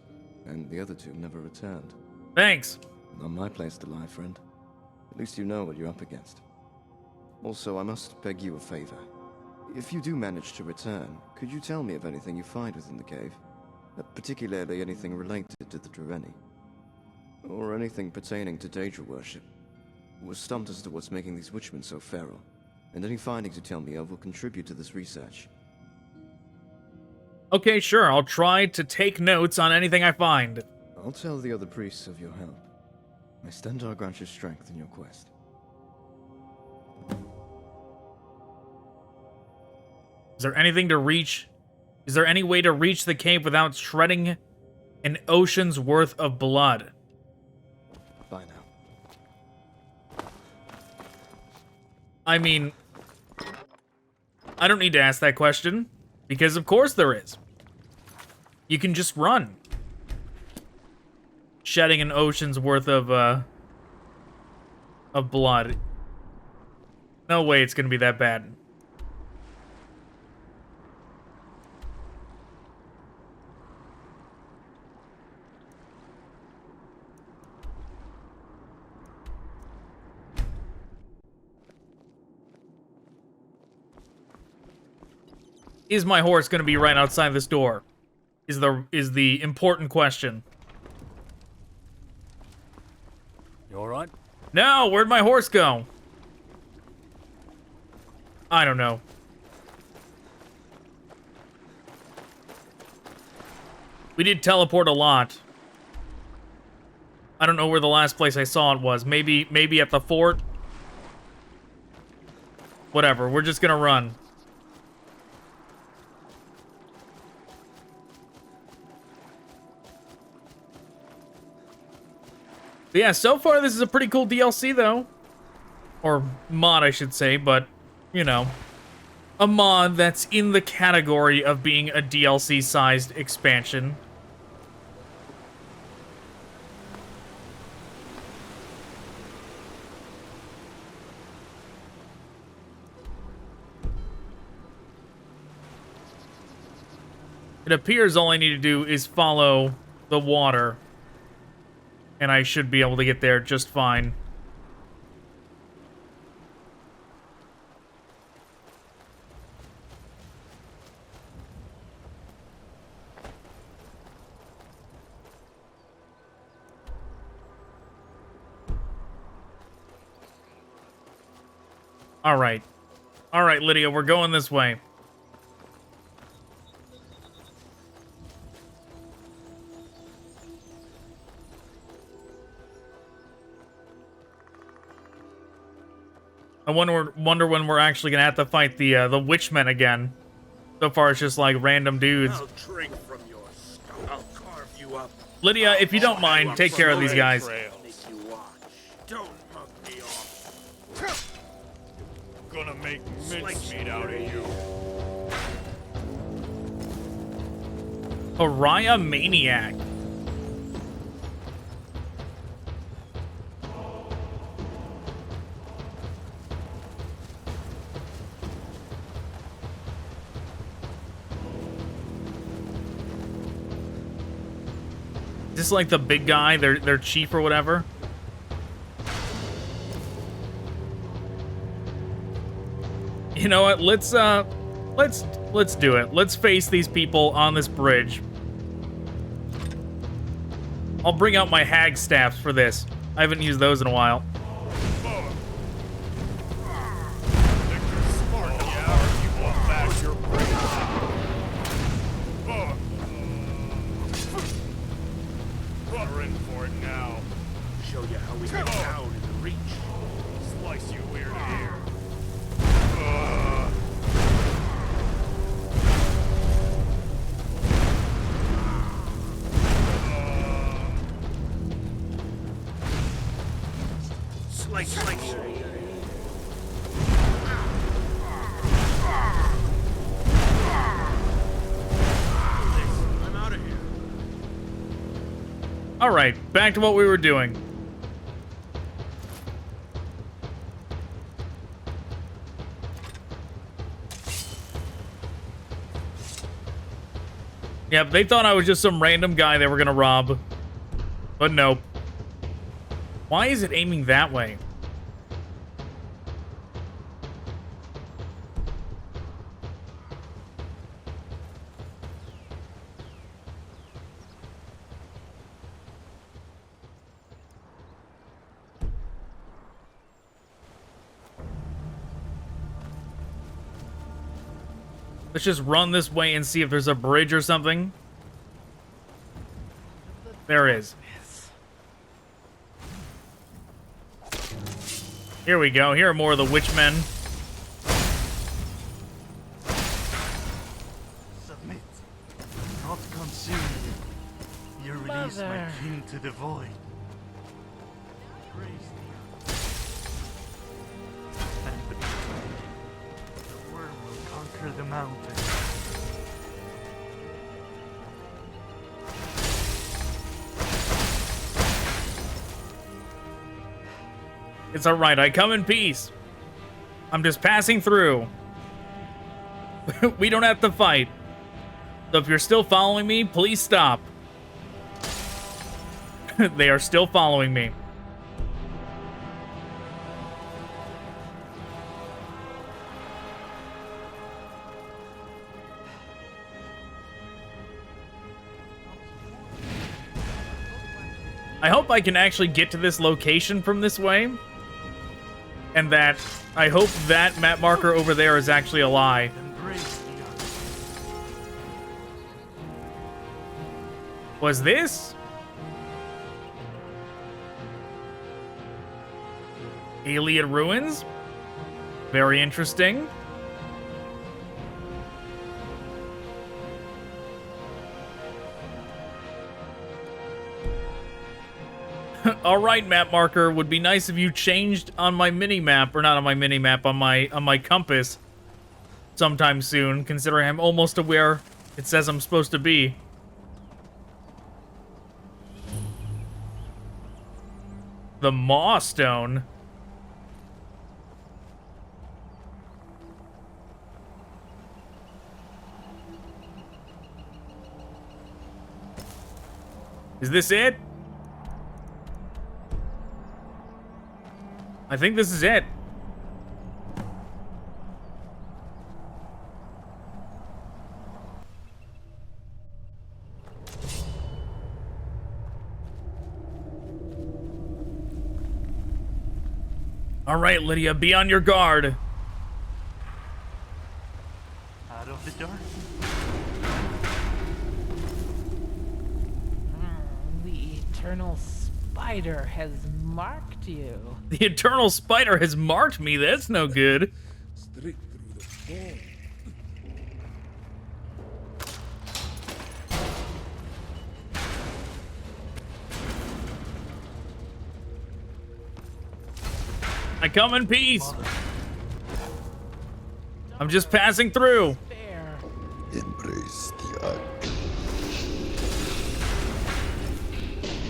And the other 2 never returned. Thanks. Not my place to lie, friend. At least you know what you're up against. Also, I must beg you a favor. If you do manage to return, could you tell me of anything you find within the cave? Particularly anything related to the Dreveni? or anything pertaining to Daedra worship. Was stumped as to what's making these Witchmen so feral, and any findings you tell me of will contribute to this research. Okay, sure. I'll try to take notes on anything I find. I'll tell the other priests of your help. May Stendarr grant you strength in your quest. Is there anything to reach? Is there any way to reach the cave without shredding an ocean's worth of blood? Bye now. I mean, I don't need to ask that question, because of course there is. You can just run. Shedding an ocean's worth of blood. No way it's gonna be that bad. Is my horse gonna be right outside this door? Is the important question. You alright? No, where'd my horse go? I don't know. We did teleport a lot. I don't know where the last place I saw it was. Maybe at the fort? Whatever, we're just gonna run. But yeah, so far this is a pretty cool DLC, though. Or mod, I should say, but, you know. A mod that's in the category of being a DLC-sized expansion. It appears all I need to do is follow the water. And I should be able to get there just fine. Alright. Alright, Lydia, we're going this way. I wonder when we're actually gonna have to fight the Witchmen again. So far, it's just like random dudes. I'll drink from your stone. I'll carve you up. Lydia, if you don't mind, take care of these guys. Make you watch. Don't mug me off. Gonna make mincemeat out of you. Pariah Maniac. Is this like the big guy, their chief or whatever? You know what? Let's do it. Let's face these people on this bridge. I'll bring out my hag staffs for this. I haven't used those in a while. Alright, back to what we were doing. Yeah, they thought I was just some random guy they were gonna rob. But nope. Why is it aiming that way? Let's just run this way and see if there's a bridge or something. There is. Here we go. Here are more of the Witchmen. Submit, not consume. You release my kin to the void. And the worm will conquer the mountain. It's alright, I come in peace. I'm just passing through. We don't have to fight. So if you're still following me, please stop. They are still following me. I hope I can actually get to this location from this way. And that, I hope that map marker over there is actually a lie. Was this? Alien ruins? Very interesting. Alright, map marker, would be nice if you changed on my mini-map, or not on my mini-map, on my compass sometime soon, considering I'm almost to where it says I'm supposed to be. The Maw Stone. Is this it? I think this is it. All right, Lydia, be on your guard. Out of the dark. The eternal spider has marked you. The eternal spider has marked me. That's no good. Straight through the fall. I come in peace. I'm just passing through. Embrace the act.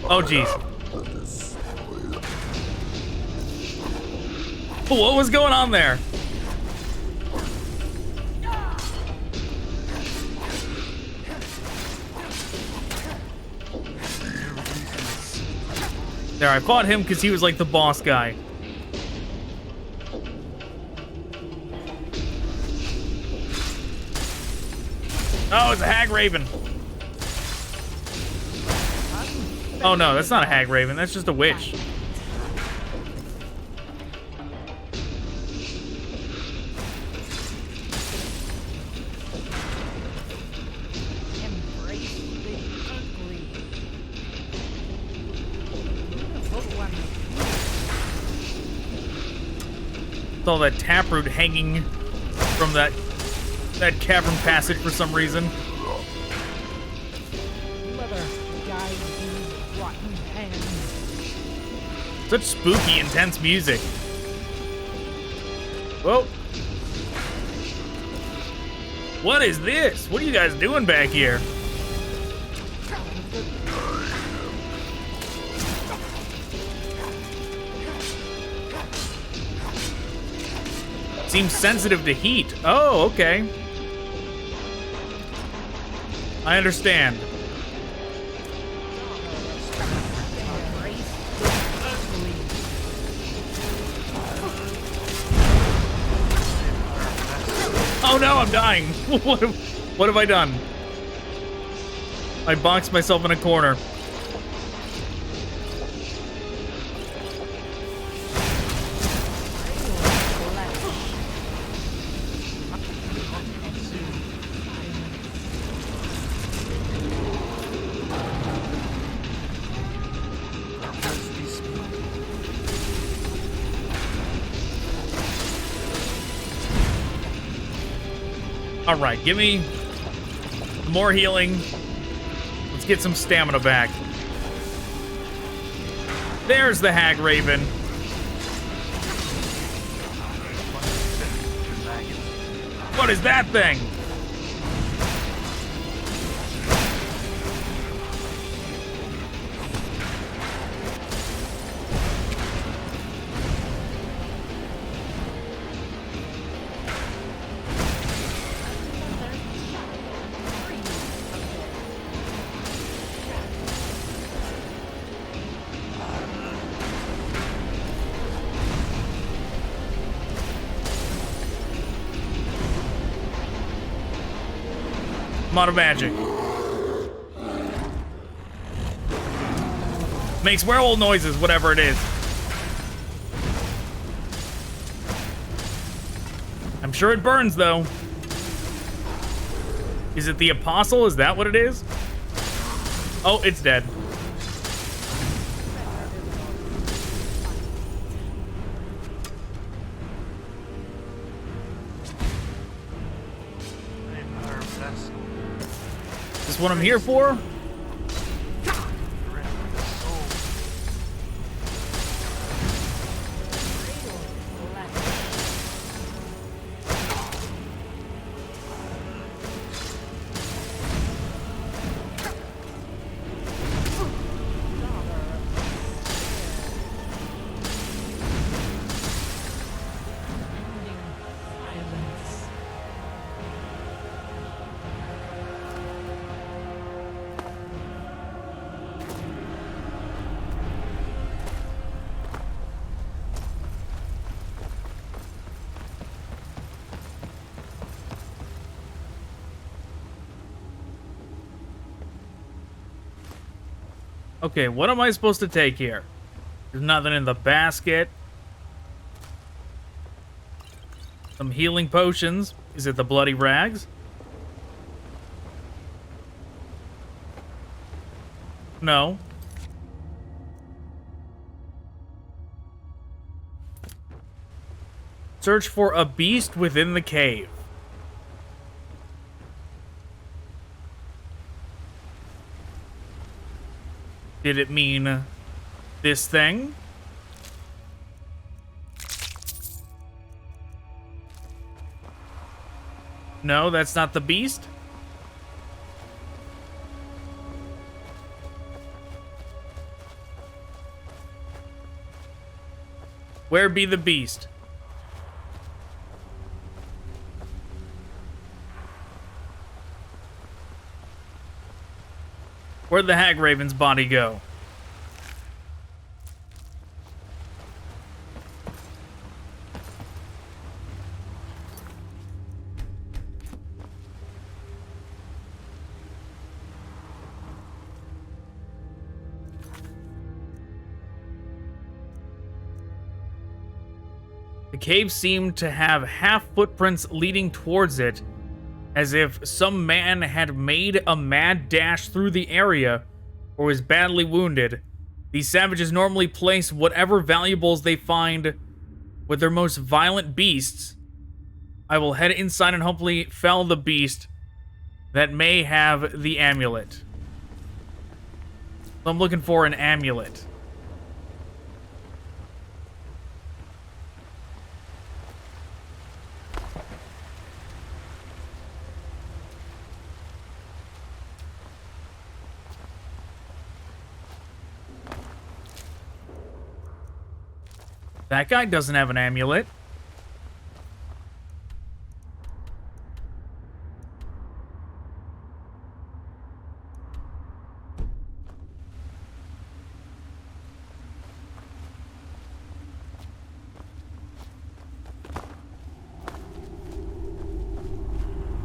Oh, jeez. What was going on there? There, I fought him because he was like the boss guy. Oh, it's a hag raven. Oh no, that's not a hag raven. That's just a witch. With all that taproot hanging from that cavern passage for some reason. Mother guide these rotten hands. Such spooky, intense music. Whoa. What is this? What are you guys doing back here? Seems sensitive to heat. Oh, okay. I understand. Oh no, I'm dying. What have I done? I boxed myself in a corner. Alright, give me more healing. Let's get some stamina back. There's the Hag Raven. What is that thing? I'm out of magic. Makes werewolf noises, whatever it is. I'm sure it burns, though. Is it the apostle? Is that what it is? Oh, it's dead. Is this what I'm here for? Okay, what am I supposed to take here? There's nothing in the basket. Some healing potions. Is it the bloody rags? No. Search for a beast within the cave. Did it mean this thing? No, that's not the beast. Where be the beast? Where'd the Hag Raven's body go? The cave seemed to have half footprints leading towards it, as if some man had made a mad dash through the area or was badly wounded. These savages normally place whatever valuables they find with their most violent beasts. I will head inside and hopefully fell the beast that may have the amulet. So I'm looking for an amulet. That guy doesn't have an amulet.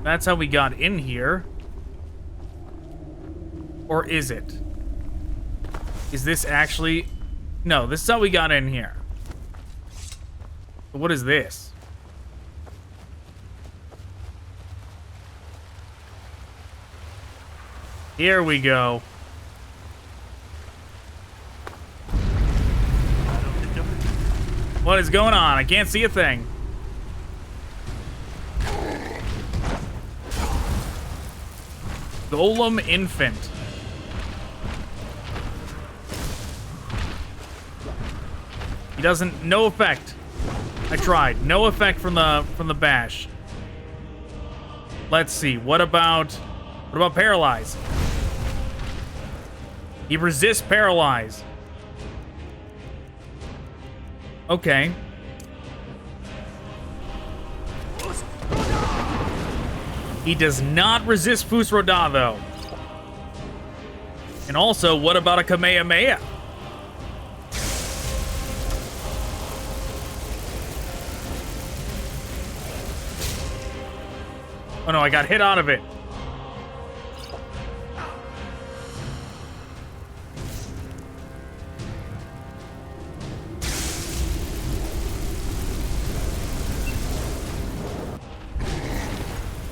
That's how we got in here. Or is it? Is this actually... No, this is how we got in here. What is this? Here we go. What is going on? I can't see a thing. Golem infant. He doesn't. No effect. I tried. No effect from the bash. Let's see. What about paralyze? He resists paralyze. Okay. He does not resist Fus Roda, though. And also, what about a Kamehameha? Oh no, I got hit out of it.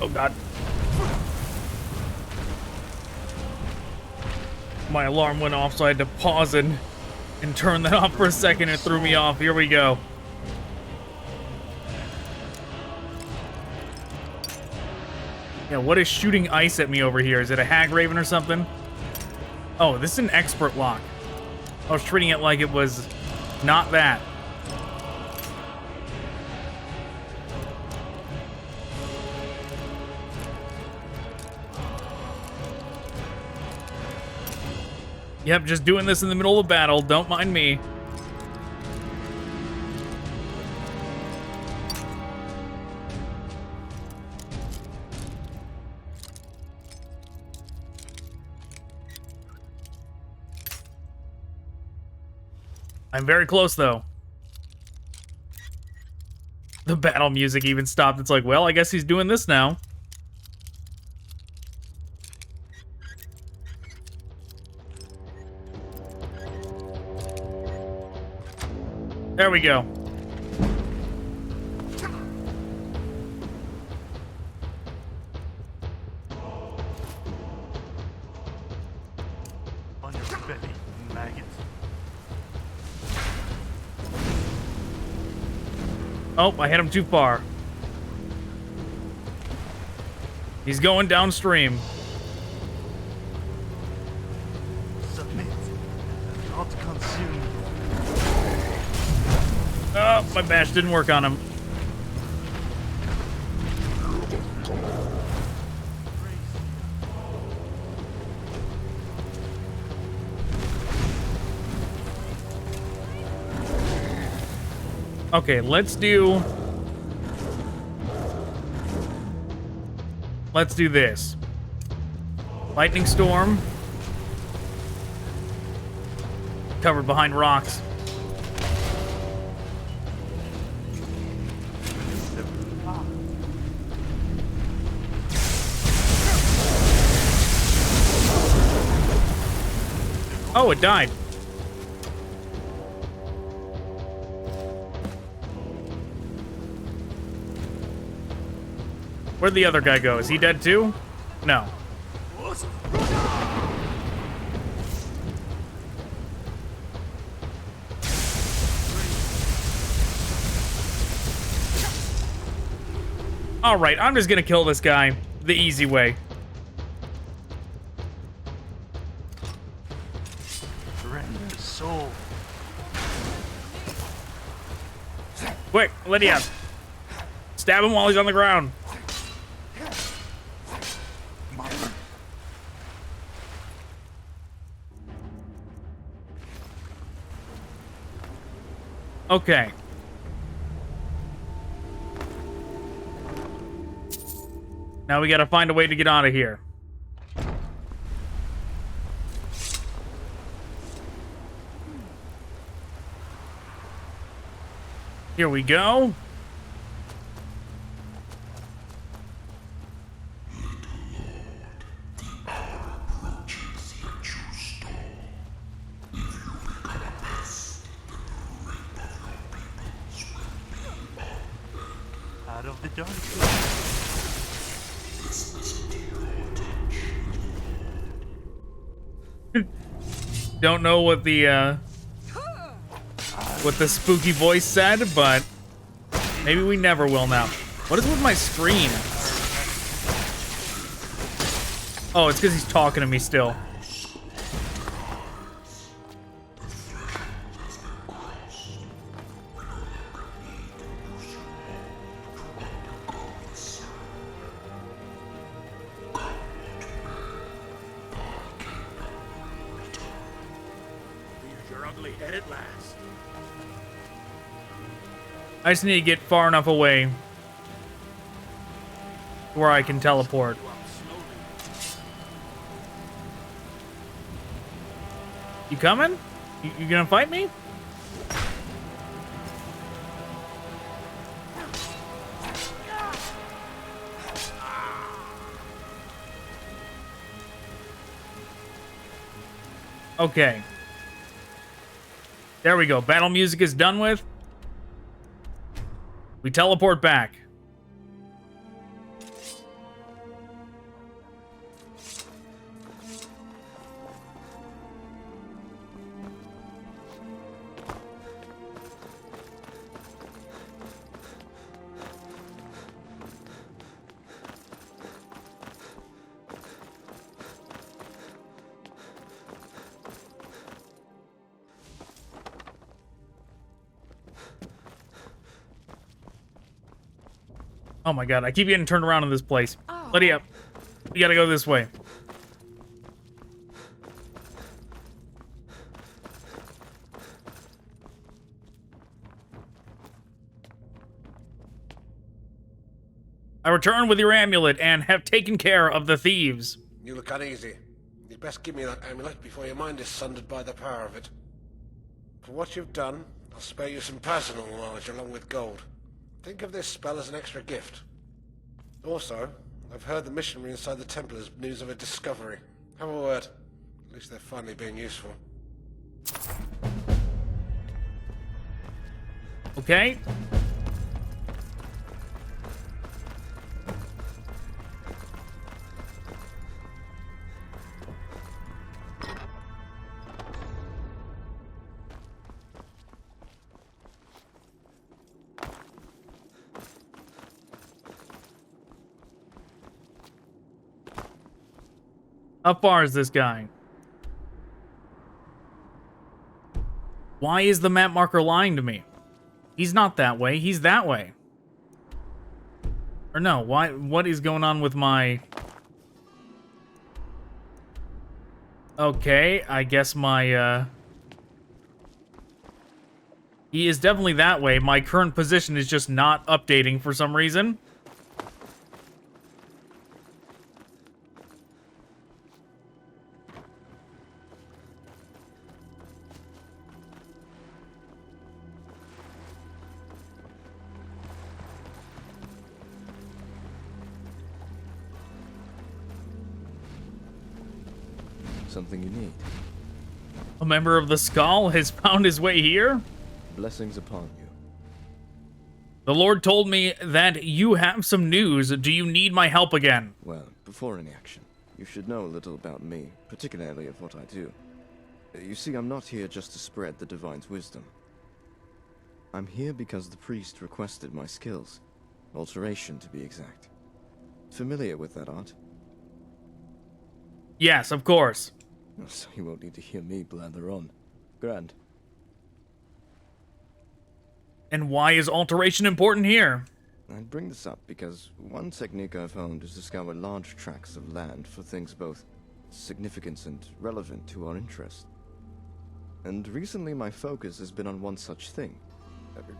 Oh god. My alarm went off, so I had to pause and turn that off for a second. It threw me off. Here we go. Yeah, what is shooting ice at me over here? Is it a hag raven or something? Oh, this is an expert lock. I was treating it like it was not that. Yep, just doing this in the middle of battle. Don't mind me. I'm very close, though. The battle music even stopped. It's like, well, I guess he's doing this now. There we go. On your belly, maggots. Oh, I hit him too far. He's going downstream. Submit, not consume. Oh, my bash didn't work on him. Okay, let's do this. Lightning storm. Covered behind rocks. Oh, it died. Where'd the other guy go? Is he dead too? No. All right, I'm just gonna kill this guy the easy way. Render soul. Quick, Lydia. Stab him while he's on the ground. Okay. Now we gotta find a way to get out of here. Here we go. Out of the dark. Don't know what the spooky voice said, but maybe we never will now. What is with my screen? Oh, it's because he's talking to me still. Here's your ugly head at last. I just need to get far enough away where I can teleport. You coming? You gonna fight me? Okay. There we go. Battle music is done with. We teleport back. Oh my god, I keep getting turned around in this place. Letty up. We gotta go this way. I return with your amulet and have taken care of the thieves. You look uneasy. You'd best give me that amulet before your mind is sundered by the power of it. For what you've done, I'll spare you some personal knowledge along with gold. Think of this spell as an extra gift. Also, I've heard the missionary inside the temple has news of a discovery. Have a word. At least they're finally being useful. Okay. How far is this guy? Why is the map marker lying to me? He's not that way. He's that way. Or no, why? What is going on with my... Okay, I guess my, He is definitely that way. My current position is just not updating for some reason. Something you need. A member of the Skull has found his way here? Blessings upon you. The Lord told me that you have some news. Do you need my help again? Well, before any action, you should know a little about me, particularly of what I do. You see, I'm not here just to spread the Divine's wisdom. I'm here because the priest requested my skills. Alteration, to be exact. Familiar with that art? Yes, of course. So you won't need to hear me blather on. Grand. And why is alteration important here? I bring this up because one technique I've honed is to scour large tracts of land for things both significant and relevant to our interest. And recently my focus has been on one such thing.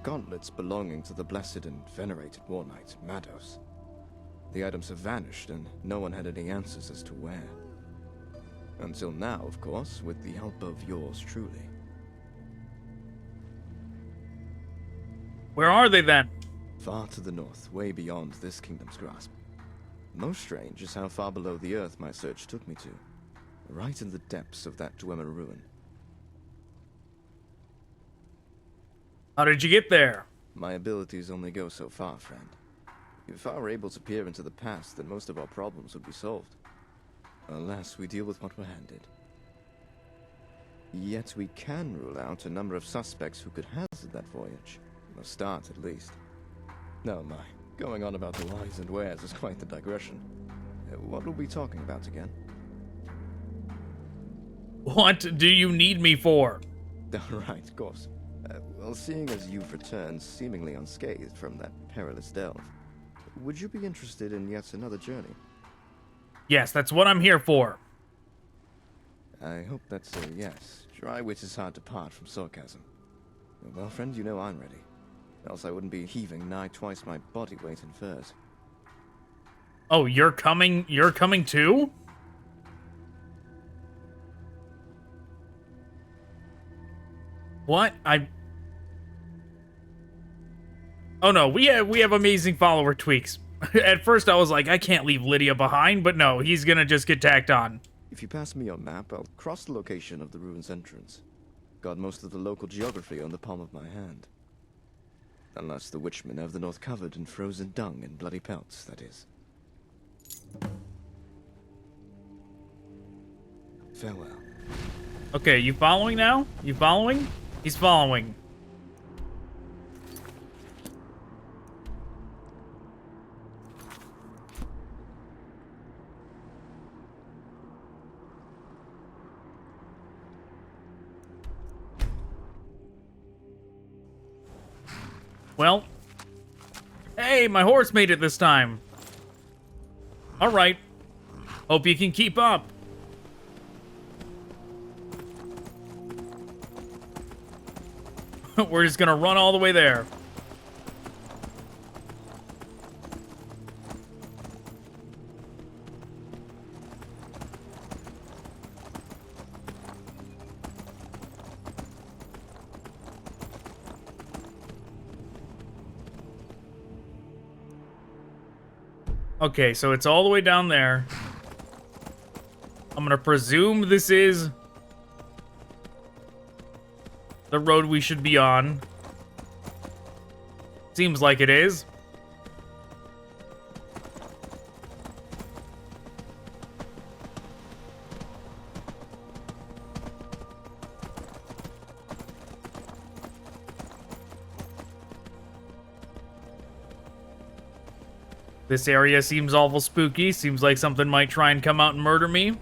Gauntlets belonging to the blessed and venerated War Knight, Mados. The items have vanished and no one had any answers as to where. Until now, of course, with the help of yours truly. Where are they then? Far to the north, way beyond this kingdom's grasp. Most strange is how far below the earth my search took me to. Right in the depths of that Dwemer ruin. How did you get there? My abilities only go so far, friend. If I were able to peer into the past, then most of our problems would be solved. Alas, we deal with what we're handed. Yet we can rule out a number of suspects who could hazard that voyage. A start, at least. No, my going on about the whys and wheres is quite the digression. What were we talking about again? What do you need me for? Right, of course. Well, seeing as you've returned seemingly unscathed from that perilous delve, would you be interested in yet another journey? Yes, that's what I'm here for. I hope that's a yes. Dry wit is hard to part from sarcasm. Well, friend, you know I'm ready. Else I wouldn't be heaving nigh twice my body weight in furs. Oh, you're coming too? What? Oh no, we have amazing follower tweaks. At first I was like, I can't leave Lydia behind, but no, he's gonna just get tacked on. If you pass me your map, I'll cross the location of the ruins entrance. Got most of the local geography on the palm of my hand. Unless the Witchmen have the north covered in frozen dung and bloody pelts, that is. Farewell. Okay, you following now? You following? He's following. Well, hey, my horse made it this time. All right. Hope you can keep up. We're just gonna run all the way there. Okay, so it's all the way down there. I'm gonna presume this is the road we should be on. Seems like it is. This area seems awful spooky. Seems like something might try and come out and murder me.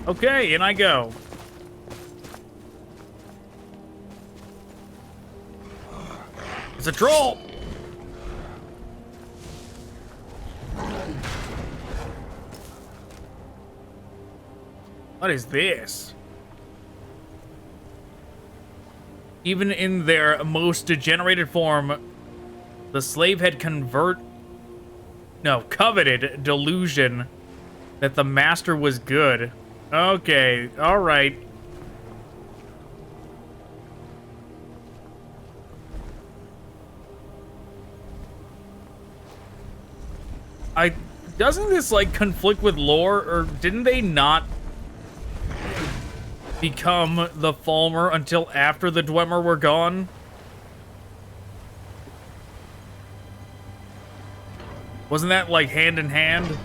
Okay, in I go. It's a troll! What is this? Even in their most degenerated form, the slave had coveted delusion that the master was good. Okay, alright. Doesn't this, like, conflict with lore, or didn't they not become the Falmer until after the Dwemer were gone? Wasn't that, like, hand in hand?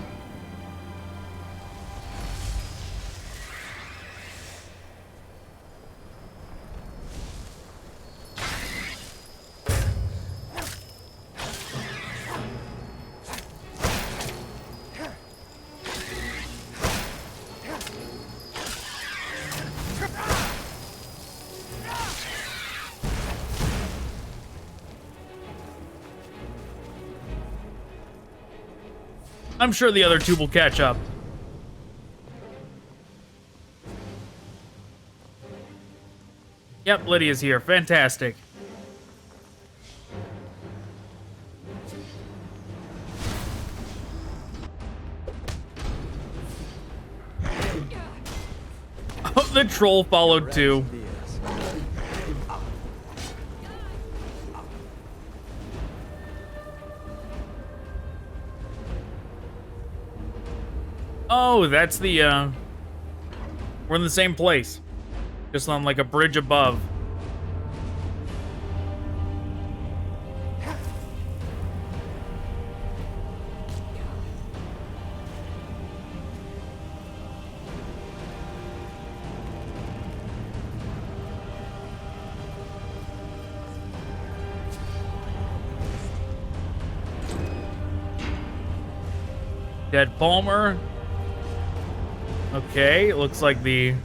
I'm sure the other two will catch up. Yep, Lydia's here. Fantastic. Oh, the troll followed too. Oh, that's the, we're in the same place. Just on, like, a bridge above. Dead Palmer. Okay, it looks like the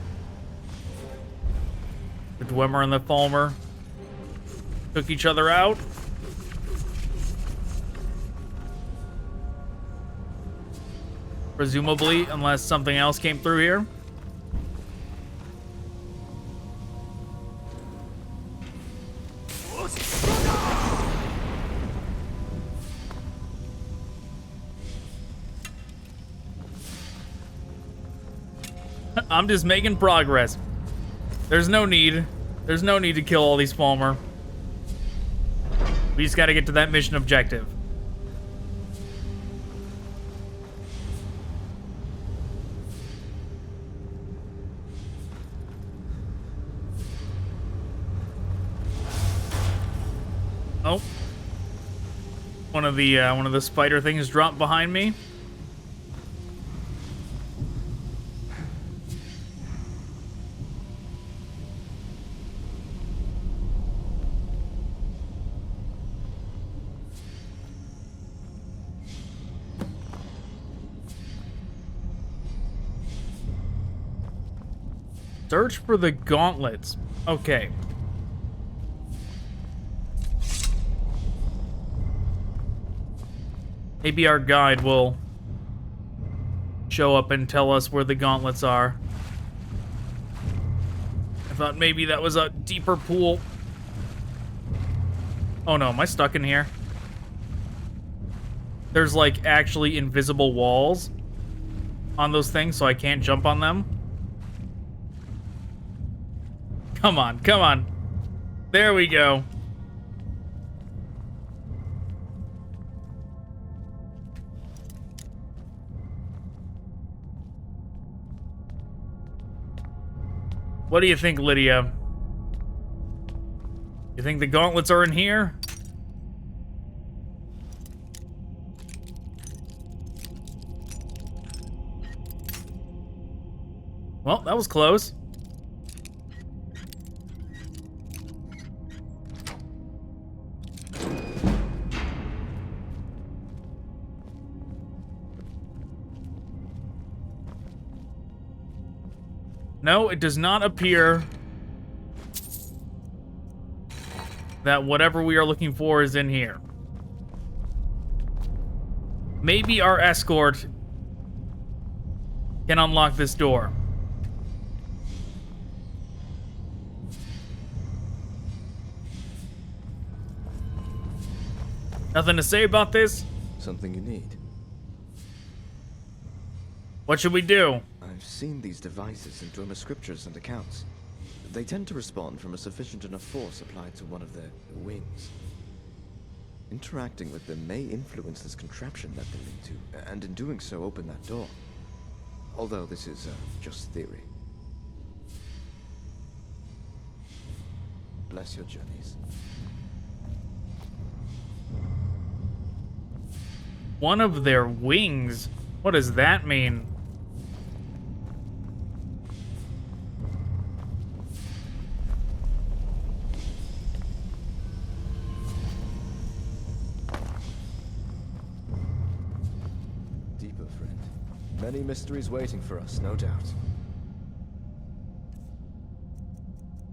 Dwemer and the Palmer took each other out. Presumably, unless something else came through here. I'm just making progress. There's no need to kill all these Palmer. We just gotta get to that mission objective. Oh. One of the spider things dropped behind me. Search for the gauntlets. Okay. Maybe our guide will show up and tell us where the gauntlets are. I thought maybe that was a deeper pool. Oh no, am I stuck in here? There's like actually invisible walls on those things, so I can't jump on them. Come on, come on. There we go. What do you think, Lydia? You think the gauntlets are in here? Well, that was close. No, it does not appear that whatever we are looking for is in here. Maybe our escort can unlock this door. Nothing to say about this? Something you need. What should we do? I've seen these devices in Dwemer scriptures and accounts. They tend to respond from a sufficient enough force applied to one of their wings. Interacting with them may influence this contraption that they're into, and in doing so open that door. Although this is just theory. Bless your journeys. One of their wings? What does that mean? Deeper, friend. Many mysteries waiting for us, no doubt.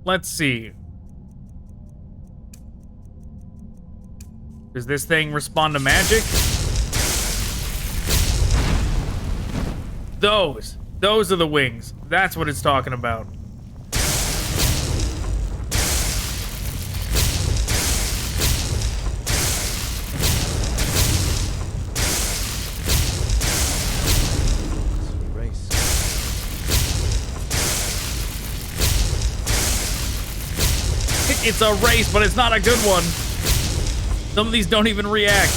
Let's see. Does this thing respond to magic? Those are the wings. That's what it's talking about. It's a race, but it's not a good one. Some of these don't even react.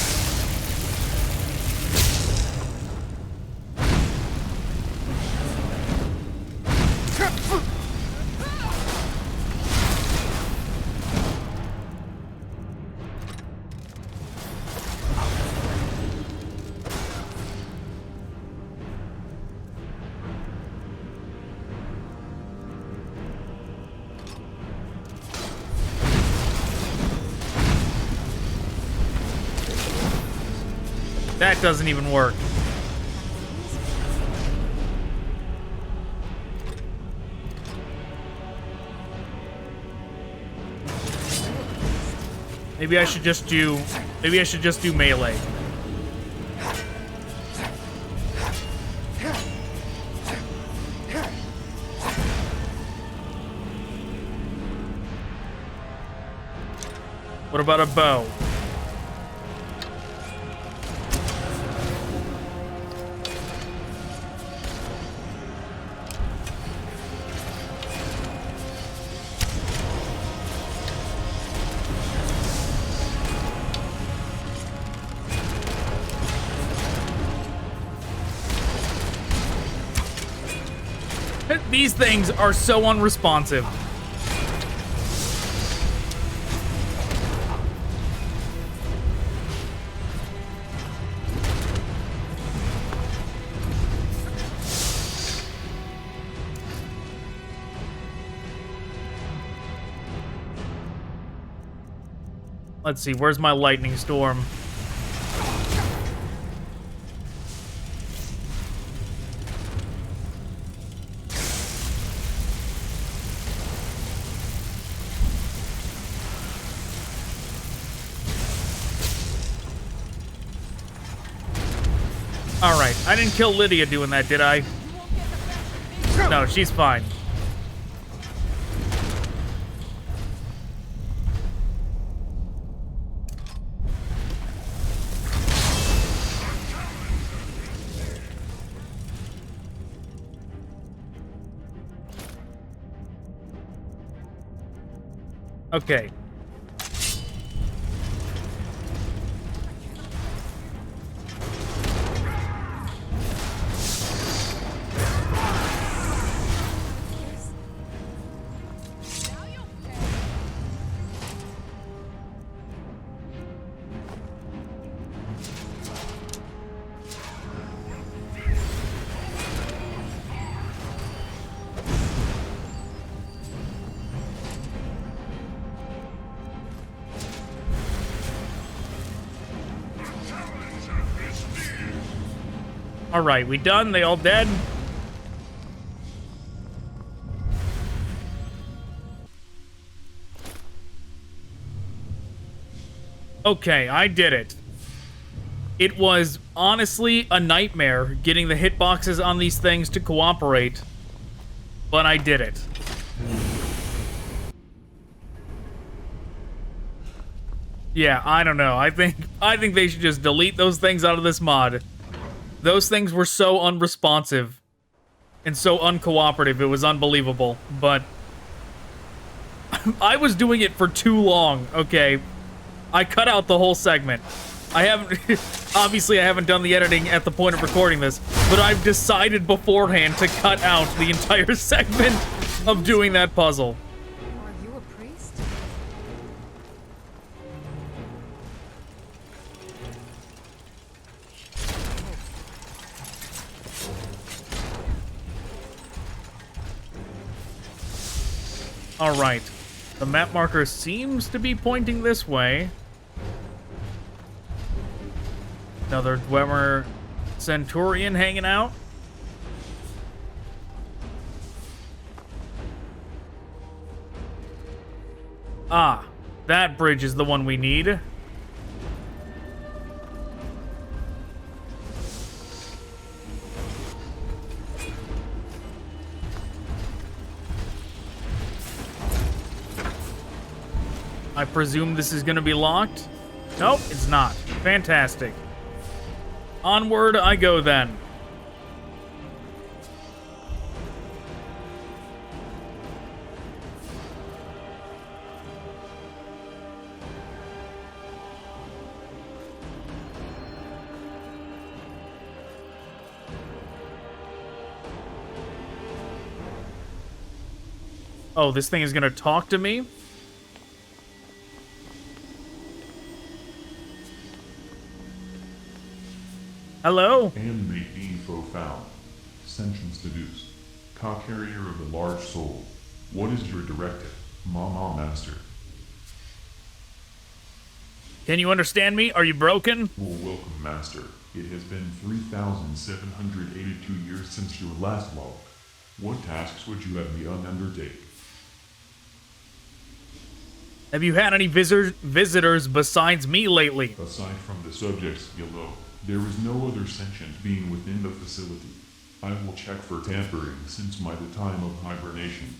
That doesn't even work. Maybe I should just do melee. What about a bow? These things are so unresponsive. Let's see, where's my lightning storm? Alright, I didn't kill Lydia doing that, did I? No, she's fine. Okay. Alright, we done? They all dead? Okay, I did it. It was honestly a nightmare getting the hitboxes on these things to cooperate, but I did it. Yeah, I don't know. I think they should just delete those things out of this mod. Those things were so unresponsive and so uncooperative, it was unbelievable. But I was doing it for too long, okay? I cut out the whole segment. I haven't, obviously I haven't done the editing at the point of recording this, but I've decided beforehand to cut out the entire segment of doing that puzzle. Are you a priest? Alright. The map marker seems to be pointing this way. Another Dwemer Centurion hanging out. Ah, that bridge is the one we need. I presume this is going to be locked? Nope, it's not. Fantastic. Onward I go then. Oh, this thing is going to talk to me? Hello? Animate info found. Sentience deduced. Car-carrier of the large soul. What is your directive, Mama Master? Can you understand me? Are you broken? Well, welcome, Master. It has been 3,782 years since your last log. What tasks would you have me undertake? Have you had any visitors besides me lately? Aside from the subjects below, there is no other sentient being within the facility. I will check for tampering since by the time of hibernation.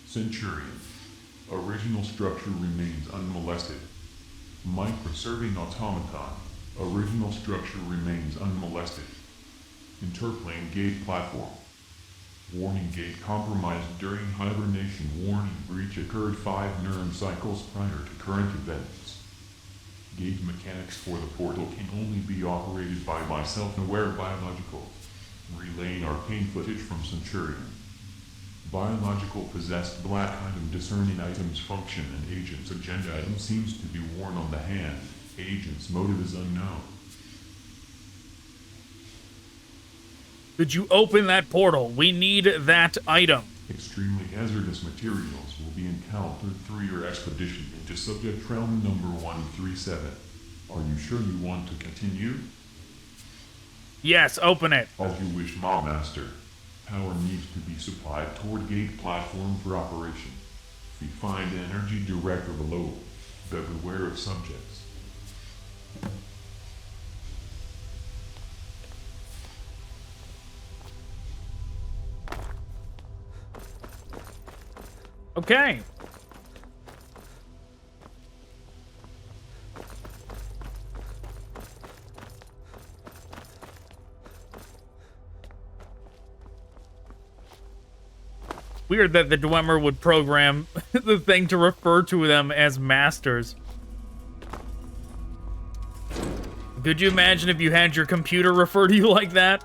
Centurion. Original structure remains unmolested. Microserving automaton. Original structure remains unmolested. Interplane gate platform. Warning gate compromised during hibernation. Warning breach occurred 5 neuron cycles prior to current events. Gate mechanics for the portal can only be operated by self-aware biological. Relaying arcane footage from Centurion. Biological possessed black item discerning items function and agent's agenda item seems to be worn on the hand. Agent's motive is unknown. Could you open that portal? We need that item. Extremely hazardous materials will be encountered through your expedition into subject realm number 137. Are you sure you want to continue? Yes, open it. As you wish, Ma Master. Power needs to be supplied toward gate platform for operation. If you find energy direct or below, but beware of subjects. Okay. Weird that the Dwemer would program the thing to refer to them as masters. Could you imagine if you had your computer refer to you like that?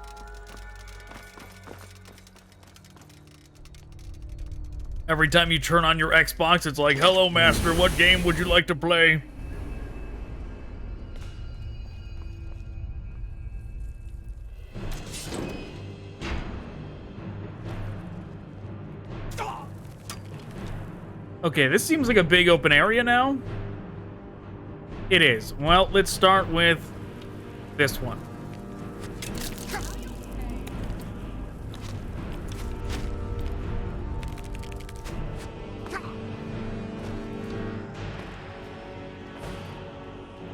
Every time you turn on your Xbox, it's like, hello, master, what game would you like to play? Okay, this seems like a big open area now. It is. Well, let's start with this one.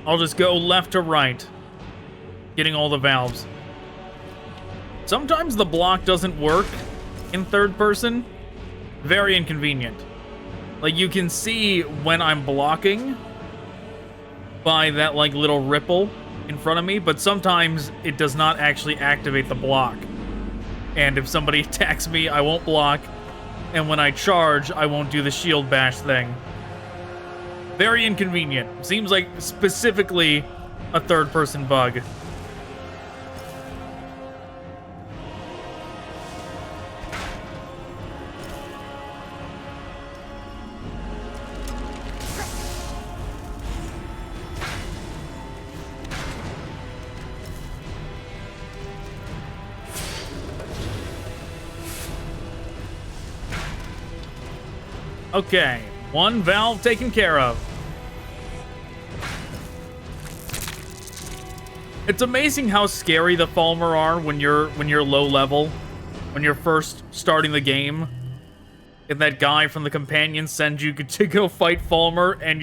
I'll just go left to right, getting all the valves. Sometimes the block doesn't work in third person. Very inconvenient. Like, you can see when I'm blocking by that, like, little ripple in front of me, but sometimes it does not actually activate the block. And if somebody attacks me, I won't block, and when I charge, I won't do the shield bash thing. Very inconvenient. Seems like specifically a third-person bug. Okay, one valve taken care of. It's amazing how scary the Falmer are when you're low level, when you're first starting the game. And that guy from the companion sends you to go fight Falmer, and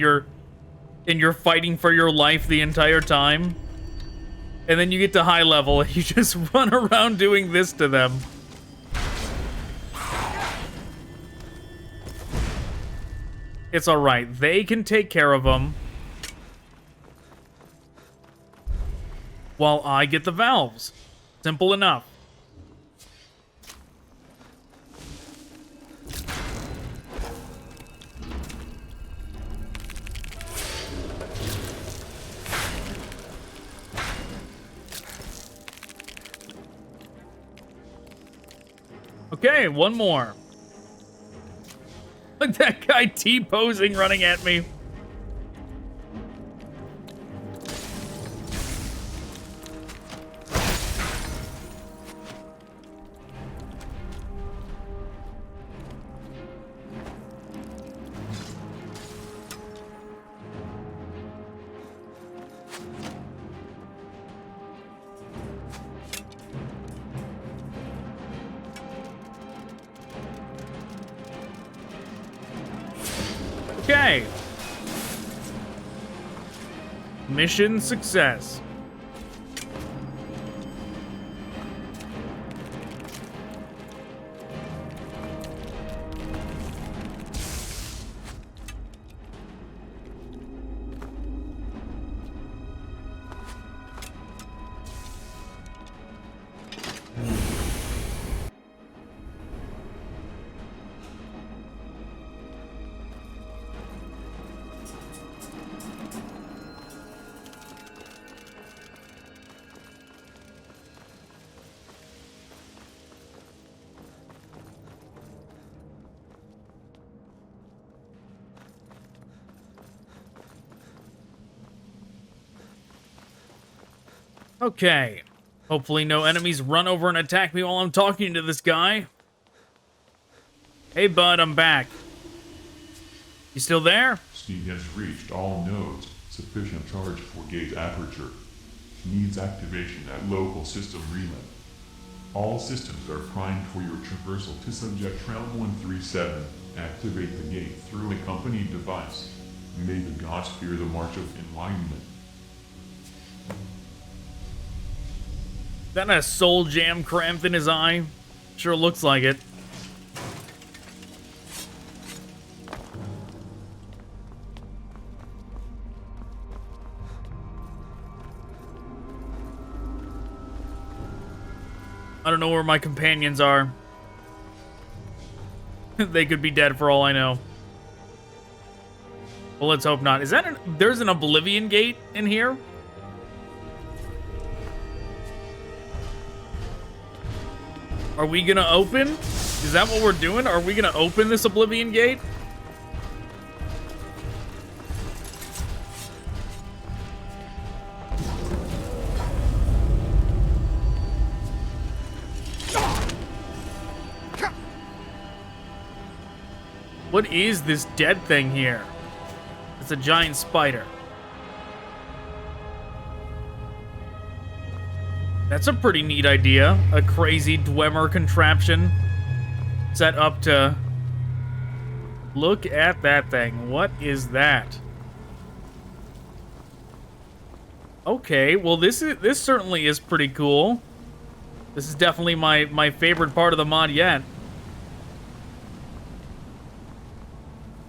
you're fighting for your life the entire time. And then you get to high level and you just run around doing this to them. It's alright. They can take care of them while I get the valves. Simple enough. Okay, one more. Look at that guy T-posing running at me. Okay, Mission success. Okay. Hopefully no enemies run over and attack me while I'm talking to this guy. Hey, bud, I'm back. You still there? Steam has reached all nodes. Sufficient charge for gate aperture. Needs activation at local system relay. All systems are primed for your traversal to subject Trail 137. Activate the gate through a company device. May the gods fear the march of enlightenment. That a soul jam cramped in his eye? Sure looks like it. I don't know where my companions are. They could be dead for all I know. Well, let's hope not. Is that there's an Oblivion gate in here? Are we gonna open? Is that what we're doing? Are we gonna open this Oblivion gate? What is this dead thing here? It's a giant spider. That's a pretty neat idea. A crazy Dwemer contraption set up to... Look at that thing. What is that? Okay, well this certainly is pretty cool. This is definitely my favorite part of the mod yet.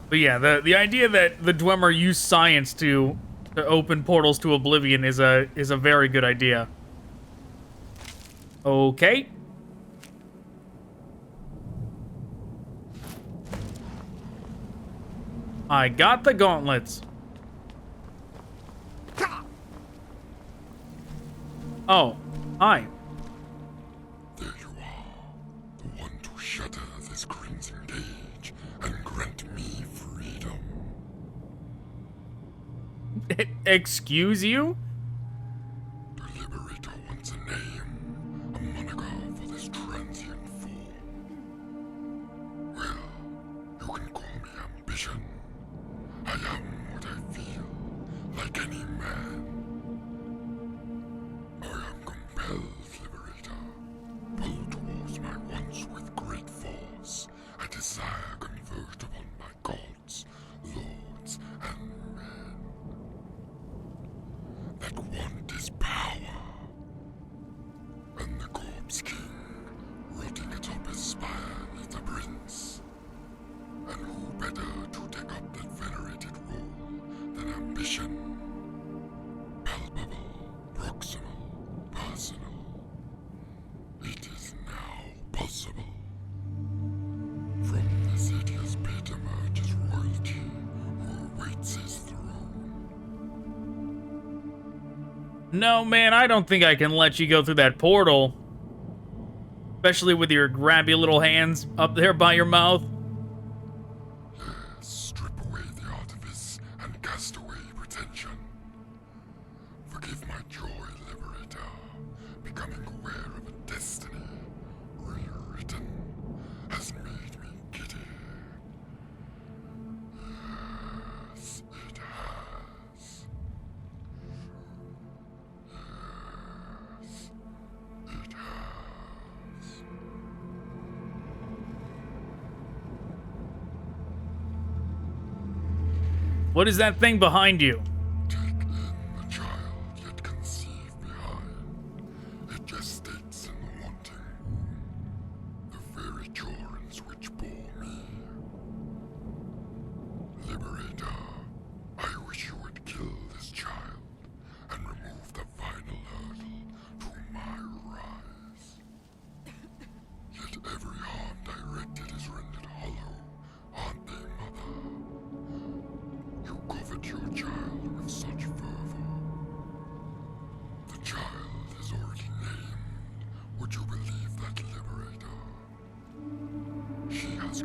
But yeah, the idea that the Dwemer use science to open portals to Oblivion is a very good idea. Okay. I got the gauntlets. Oh, hi. There you are, the one to shatter this crimson cage and grant me freedom. Excuse you? The Liberator wants a name, a moniker for this transient fool. Well, you can call me ambition. I am what I feel, like any man. I am compelled, Liberator. Pull towards my once with great force. I desire convert upon my gods, lords, and men. That want is power. And the corpse king, rotting atop his spire, needs a prince. And who better to take up that venerated role than ambition? Palpable, proximal, personal. It is now possible. From this hideous pit emerges royalty, who awaits his throne. No, man, I don't think I can let you go through that portal. Especially with your grabby little hands up there by your mouth. Strip away the artifice and cast away pretension. Forgive my joy, Liberator, becoming aware of a destiny rewritten has made me giddy. Yes, it has. Yes, it has. What is that thing behind you? Take in the charge.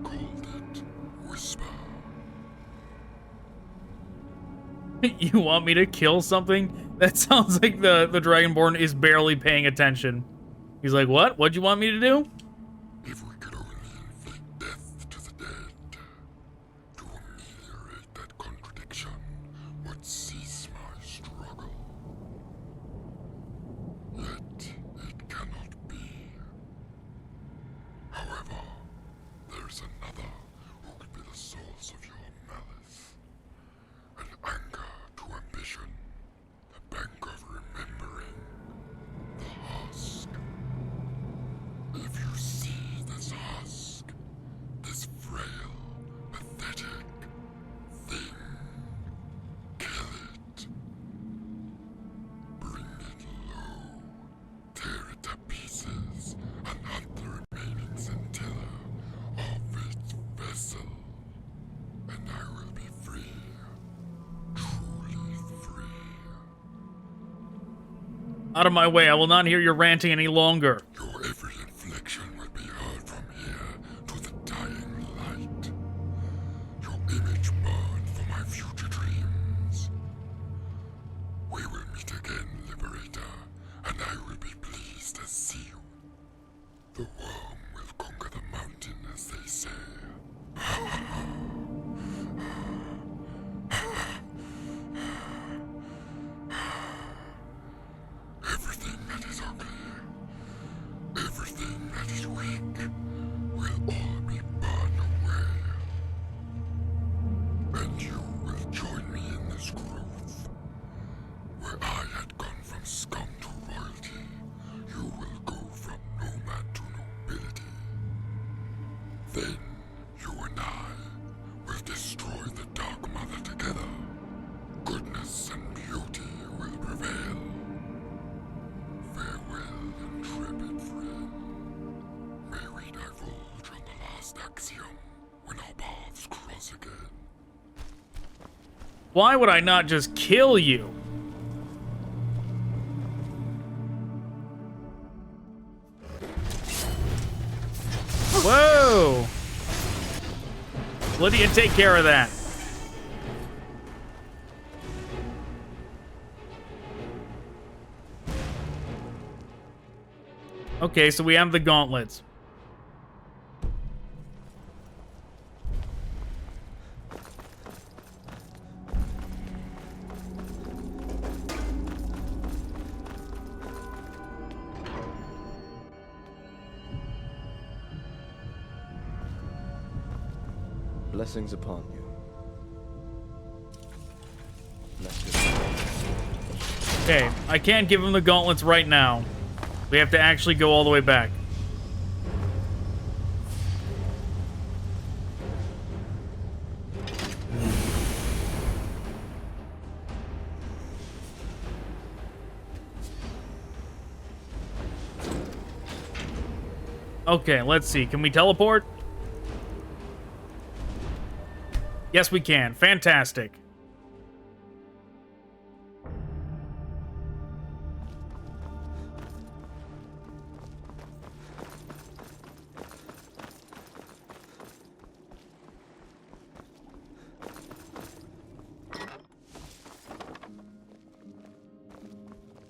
called it Whisper. You want me to kill something? That sounds like the Dragonborn is barely paying attention. He's like, what? What'd you want me to do? If we could only inflict death to the dead, to ameliorate that contradiction would cease my struggle. Yet it cannot be. However, there's another who could be the source of your malice. An anchor to ambition, a bank of remembering, the husk. If you see this husk, this frail, pathetic thing, kill it. Bring it low, tear it to pieces, and hunt the remaining scintilla of its vessel. And I will be free, truly free. Out of my way, I will not hear your ranting any longer. Your every inflection will be heard from here to the dying light. Your image burned for my future dreams. We will meet again, Liberator, and I will be pleased to see you. The worm will conquer the mountain, as they say. Everything that is ugly, everything that is weak, will all be burned away. And you will join me in this growth. Where I had gone from scum to royalty, you will go from nomad to nobility. Then you and I will destroy the Dark Mother together. Goodness and beauty will prevail. Farewell, intrepid friend. May we divulge on the last axiom when our paths cross again. Why would I not just kill you? Whoa! Lydia, take care of that. Okay, so we have the gauntlets. Blessings upon you. Okay, I can't give him the gauntlets right now. We have to actually go all the way back. Okay, let's see. Can we teleport? Yes, we can. Fantastic.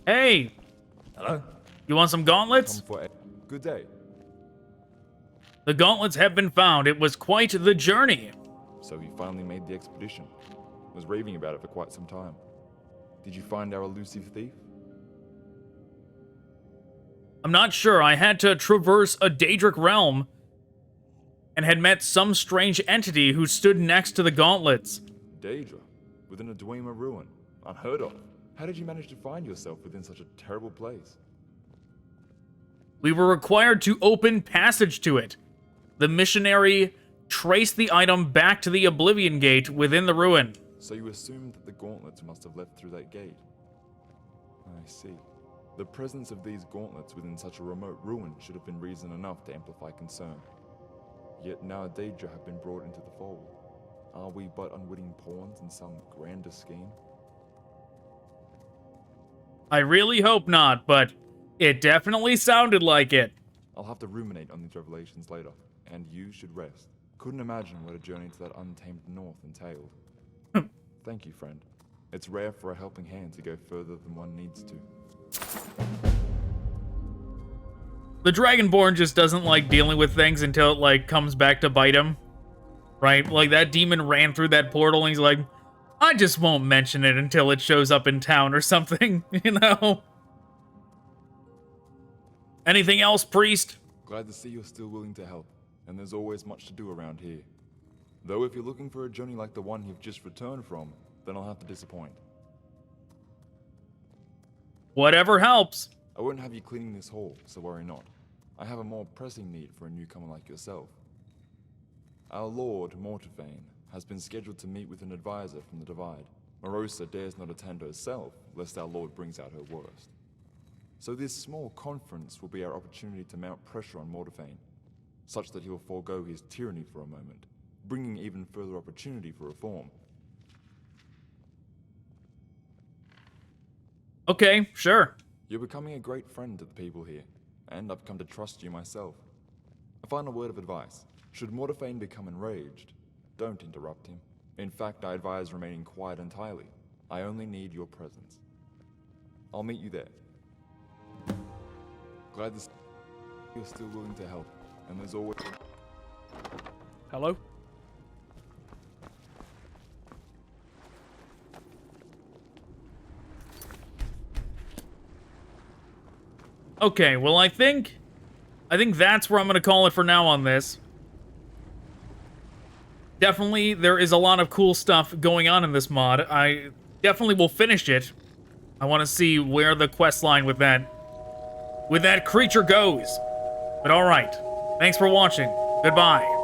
Hey! Hello? You want some gauntlets? Come for a good day. The gauntlets have been found. It was quite the journey. So you finally made the expedition. Was raving about it for quite some time. Did you find our elusive thief? I'm not sure. I had to traverse a Daedric realm and had met some strange entity who stood next to the gauntlets. Daedra, within a Dwemer ruin. Unheard of. How did you manage to find yourself within such a terrible place? We were required to open passage to it. The missionary traced the item back to the Oblivion Gate within the ruin. So you assumed that the gauntlets must have left through that gate? I see. The presence of these gauntlets within such a remote ruin should have been reason enough to amplify concern. Yet now Daedra have been brought into the fold. Are we but unwitting pawns in some grander scheme? I really hope not, but it definitely sounded like it. I'll have to ruminate on these revelations later, and you should rest. couldn't imagine what a journey to that untamed north entailed. Thank you, friend. It's rare for a helping hand to go further than one needs to. The Dragonborn just doesn't like dealing with things until it, like, comes back to bite him. Right? Like, that demon ran through that portal and he's like, I just won't mention it until it shows up in town or something, you know? Anything else, priest? Glad to see you're still willing to help, and there's always much to do around here. Though if you're looking for a journey like the one you've just returned from, then I'll have to disappoint. Whatever helps. I won't have you cleaning this hall, so worry not. I have a more pressing need for a newcomer like yourself. Our Lord, Mortafane, has been scheduled to meet with an advisor from the Divide. Morosa dares not attend herself, lest our Lord brings out her worst. So this small conference will be our opportunity to mount pressure on Mortafane, such that he will forego his tyranny for a moment, bringing even further opportunity for reform. Okay, sure. You're becoming a great friend to the people here, and I've come to trust you myself. A final word of advice. Should Mortafane become enraged, don't interrupt him. In fact, I advise remaining quiet entirely. I only need your presence. I'll meet you there. Glad to see you're still willing to help, and there's always... Hello? Okay, well, I think that's where I'm going to call it for now on this. Definitely, there is a lot of cool stuff going on in this mod. I definitely will finish it. I want to see where the quest line with that creature goes. But alright, thanks for watching. Goodbye.